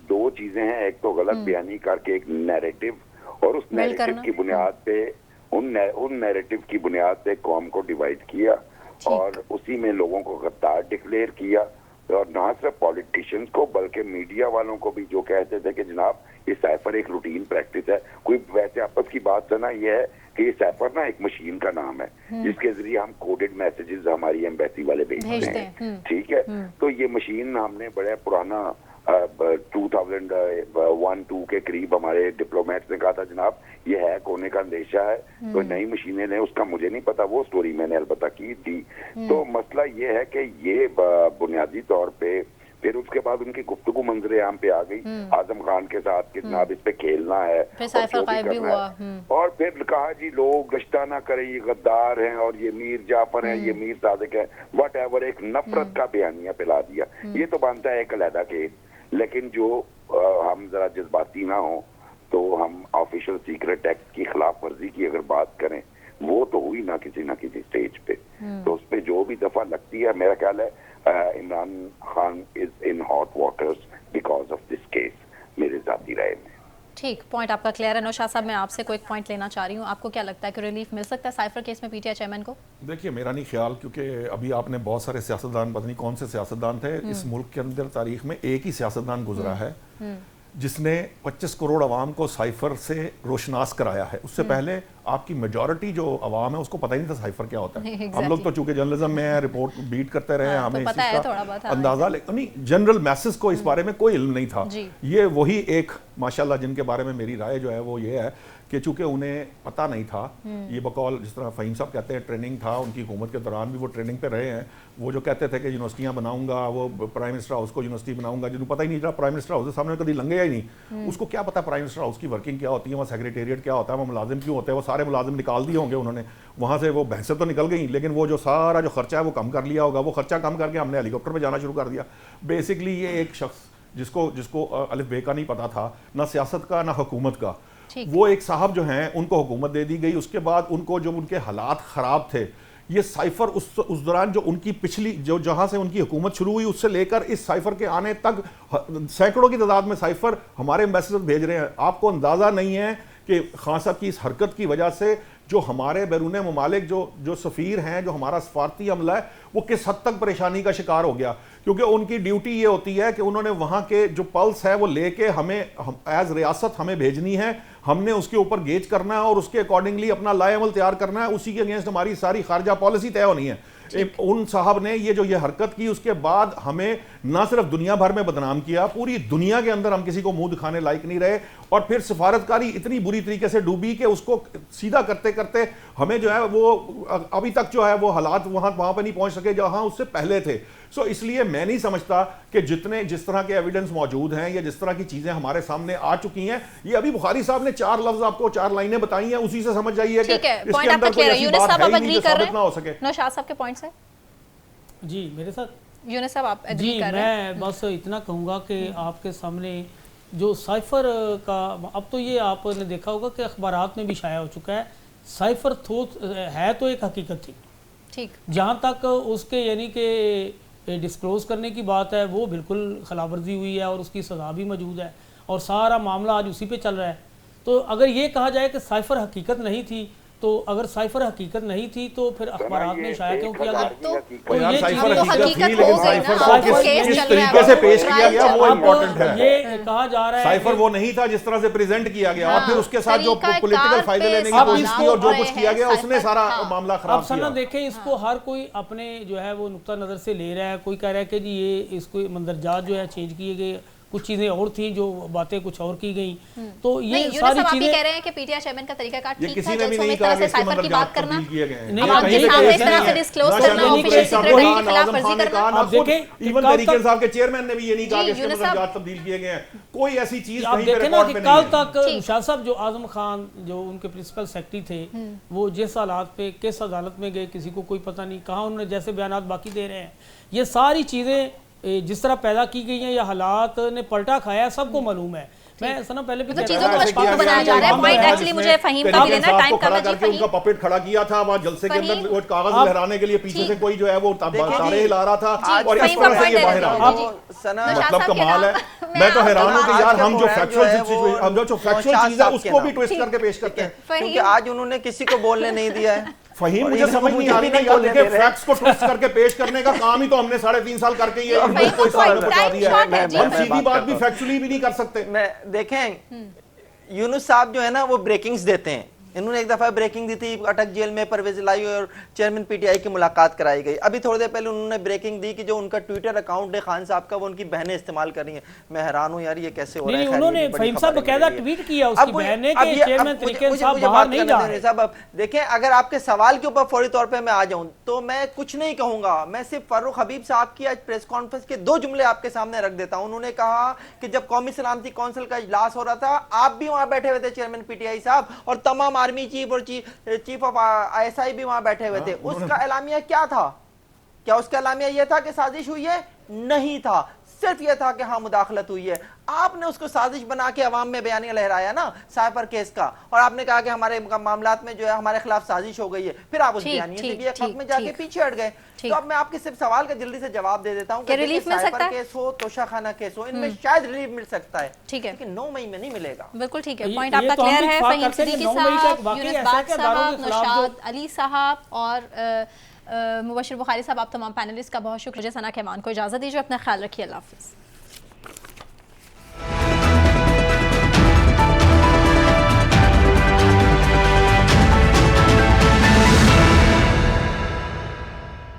दो चीजें हैं, एक तो गलत बयानी करके एक नैरेटिव, और उस नैरेटिव की बुनियाद पे उन नैरेटिव की बुनियाद पे कौम को डिवाइड किया और उसी में लोगों को गद्दार डिक्लेयर किया, और ना सिर्फ पॉलिटिशियंस को बल्कि मीडिया वालों को भी, जो कहते थे कि जनाब ये साइफर एक रूटीन प्रैक्टिस है। कोई वैसे आपस की बात सुना ये है कि ये साइफर ना एक मशीन का नाम है जिसके जरिए हम कोडेड मैसेजेस हमारी एम्बेसी वाले भेजते हैं, ठीक है। तो ये मशीन हमने बड़ा पुराना 2001-2 के करीब हमारे डिप्लोमेट्स ने कहा था जनाब ये हैक होने का अंदेशा है, तो नई मशीनें ने, उसका मुझे नहीं पता, वो स्टोरी मैंने अलबत्ता की थी। तो मसला ये है कि ये बुनियादी तौर पे फिर उसके बाद उनकी गुफ्तगू मंजरे आम पे आ गई आजम खान के साथ कि जनाब इस पे खेलना है और फिर कहा जी लोग गश्ता ना करें, ये गद्दार हैं और ये मीर जाफर हैं, ये मीर सादिक है, वट एवर, एक नफरत का बयानिया पिला दिया। ये तो बनता है एक अलहदा केस, लेकिन जो हम जरा जज्बाती ना हो तो हम ऑफिशियल सीक्रेट एक्ट की खिलाफ वर्जी की अगर बात करें, वो तो हुई ना किसी स्टेज पे, तो उस पे जो भी दफा लगती है, मेरा ख्याल है Imran Khan is in hot waters because of this case, मेरे जाती राय में। ठीक, पॉइंट आपका क्लियर है। नौशाद साहब, मैं आपसे कोई पॉइंट लेना चाह रही हूँ, आपको क्या लगता है कि रिलीफ मिल सकता है साइफर केस में पीटीआई चेयरमैन को? देखिए, मेरा नहीं ख्याल, क्योंकि अभी आपने बहुत सारे सियासतदान, पता नहीं कौन से सियासतदान थे इस मुल्क के अंदर, तारीख में एक ही सियासतदान गुजरा है जिसने 25 करोड़ अवाम को साइफर से रोशनास कराया है। उससे पहले आपकी मेजॉरिटी जो आवाम है उसको पता ही नहीं था साइफर क्या होता है। Exactly. हम लोग तो चूंकि जर्नलिज्म में है, रिपोर्ट बीट करते रहे हैं, हाँ, तो हमें इस पता चीज़ है का थोड़ा बहुत, हाँ, अंदाजा, लेकिन नहीं जनरल मैसेज को इस बारे में कोई इल्म नहीं था। जी। ये वही एक माशाल्लाह जिनके बारे में मेरी राय जो है वो ये है कि चूंकि उन्हें पता नहीं था, ये बकौल जिस तरह फ़हीम साहब कहते हैं ट्रेनिंग था, उनकी हुकूमत के दौरान भी वो ट्रेनिंग पे रहे हैं। वो जो कहते थे कि यूनिवर्सिटियाँ बनाऊंगा, वो प्राइम मिनिस्टर हाउस को यूनिवर्सिटी बनाऊंगा, जिन्हें पता ही नहीं था प्राइम मिनिस्टर हाउस के सामने कभी लंघे ही नहीं, उसको क्या पता प्राइम मिनिस्टर हाउस की वर्किंग क्या होती है, वहाँ सेक्रेटेरिएट क्या होता है, वहाँ मुलाजिम क्यों होते हैं। वो सारे मुलाजिम निकाल दिए होंगे उन्होंने वहाँ से, वो भैंसें तो निकल गई, लेकिन वो जो सारा जो खर्चा है वो कम कर लिया होगा। वो खर्चा कम करके हमने हेलीकॉप्टर में जाना शुरू कर दिया। बेसिकली ये एक शख्स जिसको अलिफ बे का नहीं पता था, ना सियासत का ना हुकूमत का, वो एक साहब जो हैं उनको हुकूमत दे दी गई। उसके बाद उनको जो उनके हालात ख़राब थे, ये साइफर उस दौरान जो उनकी पिछली जो जहाँ से उनकी हुकूमत शुरू हुई उससे लेकर इस साइफर के आने तक सैकड़ों की तादाद में साइफर हमारे एम्बेसडर भेज रहे हैं। आपको अंदाज़ा नहीं है कि खान साहब की इस हरकत की वजह से जो हमारे बैरून ममालिक जो सफ़ीर हैं, जो हमारा सफारती अमला है, वो किस हद तक परेशानी का शिकार हो गया। क्योंकि उनकी ड्यूटी ये होती है कि उन्होंने वहाँ के जो पल्स है वो लेके हमें एज रियासत हमें भेजनी है, हमने उसके ऊपर गेज करना है और उसके अकॉर्डिंगली अपना लाएअमल तैयार करना है, उसी के अगेंस्ट हमारी सारी खारजा पॉलिसी तय होनी है। उन साहब ने ये हरकत की, उसके बाद हमें ना सिर्फ दुनिया भर में बदनाम किया, पूरी दुनिया के अंदर हम किसी को मुंह दिखाने लायक नहीं रहे। और फिर सफारतकारी इतनी बुरी तरीके से डूबी कि उसको सीधा करते करते हमें जो है वो अभी तक जो है वो हालात वहां पर नहीं पहुंच सके जहां उससे पहले थे। सो इसलिए मैं नहीं समझता कि जिस तरह के एविडेंस मौजूद हैं या जिस तरह की चीजें हमारे सामने आ चुकी हैं, ये अभी बुखारी साहब ने 4 लफ्ज आपको 4 लाइनें बताई हैं, उसी से समझ जाइए कि इसके अंदर कोई ऐसी बात है ही नहीं जो साबित ना हो सके। नौशाद साहब के पॉइंट से जी मेरे साथ यूनुस साहब आप एग्री जी कर रहे हैं? मैं बस इतना कहूँगा कि आपके सामने जो साइफर का, अब तो ये आपने देखा होगा कि अखबारात में भी शाया हो चुका है, साइफर है तो एक हकीकत थी। ठीक, जहाँ तक उसके यानी कि डिस्क्लोज करने की बात है वो बिल्कुल खिलाफवर्जी हुई है और उसकी सज़ा भी मौजूद है और सारा मामला आज उसी पे चल रहा है। तो अगर ये कहा जाए कि साइफर हकीकत नहीं थी, तो अगर साइफर हकीकत नहीं थी तो फिर अखबारात में शाया क्यों किया गया? तो यार ये साइफर चीज़ें- हकीकत थी, लेकिन साइफर को आपको किस केस चल तरीके रहा से है, पेश किया गया वो अब इम्पोर्टेंट है। ये कहा जा रहा है साइफर कि- वो नहीं था जिस तरह से प्रेजेंट किया गया, और फिर उसके साथ जो तरीका पॉलिटिकल कार फायदे पे लेने की अब कोशिश की और जो कुछ किया गया साइफर, उसने सारा हाँ। मामला अब खराब सना किया। देखें इसको हर कोई अपने जो है वो नुक्ता नज़र से ले रहा है। कोई कह रहा है कि जी ये इसको मंदरजात जो है चेंज किए गए, कुछ चीज़ें और थी जो बातें कुछ और की गई। तो ये नहीं, यूनुस सारी साहब आप ये चीज़ें कह रहे हैं कि पीटीआई चेयरमैन का तरीकाकार ये ठीक किसी था, ने भी जैसे नहीं इस कहा तरह कि से इसके साइफर की बात मंदरजात करना, तब्दील किए गए हैं। नहीं, अब आपके सामने इस तरह से डिस्क्लोज करना, ऑफिशियल सीक्रेटरी की खिलाफवर्जी करना। आप देखें इवन कल तरीके तक- साहब के चेयरमैन ने भी ये नहीं कहा जी, कि इसके यूनुस साहब- मंदरजात तब्दील किए गए हैं। कोई ऐसी चीज आप कहीं पे देखें ना रिकॉर्ड कि पे कल नहीं है। तक निशाद साहब जो आजम खान जो उनके प्रिंसिपल सेक्रेटरी थे, वो जिस हालात पे किस अदालत में गए किसी को कोई पता नहीं, कहाँ उन्होंने जैसे बयानात बाकी दे रहे हैं, ये सारी चीज़ें जिस तरह पैदा की गई हैं या हालात ने पलटा खाया, सबको मालूम है। मैं सना पहले भी मतलब कह चीज़ों रहा को था, मजबूत बनाया जा रहा है। पॉइंट एक्चुअली मुझे फहीम का भी लेना, टाइम कम है जी, करके उनका पपेट खड़ा किया था वहाँ जलसे के अंदर, वो कागज लहराने के लिए पीछे से कोई जो है वो तारे हिला रहा था और इस फहीम का तरह से ये point बाहर है। आ जी। गया। सना मतलब साहब के कमाल है। नाम- मैं तो मैं हैरान हूँ कि आज यार का हम जो प्रोग्राम फैक्चुअल जो है वो हम जो फैक्चुअल नौशाद चीज है साहब उसको के भी नाम। ट्विस्ट करके पेश करते हैं। क्योंकि फहीम आज उन्होंने किसी को बोलने नहीं दिया है। फहीम और मुझे इन्होंने समझ नहीं आ रही मुझे ना भी यार, बोलने देखिए दे रहे हैं। फैक्ट्स को ट्विस्ट करके पेश करने का काम ही तो हमने 3.5 साल करके ये फहीम इनको इस साल में को पहुंचा time दिया short है है। जी। हम मैं सीधी बात बात करता भी हूं। फैक्चुअली भी नहीं कर सकते। मैं देखें यूनुस साहब जो है ना वो ब्रेकिंग्स देते हैं। इन्होंने एक दफा ब्रेकिंग दी थी, अटक जेल में परवेज लाई और चेयरमैन पीटीआई की मुलाकात कराई गई। अभी थोड़ी देर पहले उन्होंने ब्रेकिंग दी कि जो उनका ट्विटर अकाउंट है खान साहब का, वो उनकी बहनें इस्तेमाल कर रही हैं। मैं हैरान हूँ यार, ये कैसे हो रहा है। नहीं, खैर, उन्होंने ये बड़ी फहीम साहब खबर है बकायदा मेरे लिए। ट्वीट किया उसकी अब बहनें अब के ये- चेयरमैन अब तरीके मुझे- साहब मुझे बाहर बात नहीं करने जा दें रहे। साहब। अब देखें, अगर आपके सवाल के ऊपर फौरी तौर पे मैं आ जाऊं तो मैं कुछ नहीं कहूंगा। मैं सिर्फ फारूक हबीब साहब की आज प्रेस कॉन्फ्रेंस के 2 जुमले आपके सामने रख देता हूं। उन्होंने कहा कि जब कौमी सलामती काउंसिल का इजलास हो रहा था, आप भी वहां बैठे हुए थे चेयरमैन पीटीआई साहब, और तमाम आर्मी चीफ और चीफ ऑफ आईएसआई भी वहां बैठे हुए थे। उसका एलामिया क्या था? क्या उसका एलामिया यह था कि साजिश हुई है? नहीं था, सिर्फ यह था कि हाँ मुदाखलत हुई है। आपने उसको साजिश बना के अवाम में बयानिया लहराया ना साइफर केस का, और आपने कहा कि हमारे मामलात में जो है हमारे खिलाफ साजिश हो गई है। फिर आप उस बयानिए से भी एक वक्त में जाके पीछे हट गए। तो अब मैं आपके सिर्फ सवाल का जल्दी से जवाब दे देता हूँ कि रिलीफ मिल सकता है? केस हो, तोशाखाना केस हो, इनमें शायद रिलीफ मिल सकता है, ठीक है, लेकिन 9 मई में नहीं मिलेगा। बिल्कुल ठीक है। ये- पॉइंट ये आपका तो हम क्लियर भी है। इत्तेफाक फहीम करते हैं कि सिद्दीकी 9 मई साहब, तक वाकई यूनुस ऐसा है बाट कि अदारों साहब, के खिलाफ नौशाद अली साहब और मुबशिर बुखारी साहब, आप तमाम पैनलिस्ट का बहुत शुक्रिया। सना कहमान को इजाज़त दीजिए, अपना ख्याल रखिए, अल्लाह हाफिज़।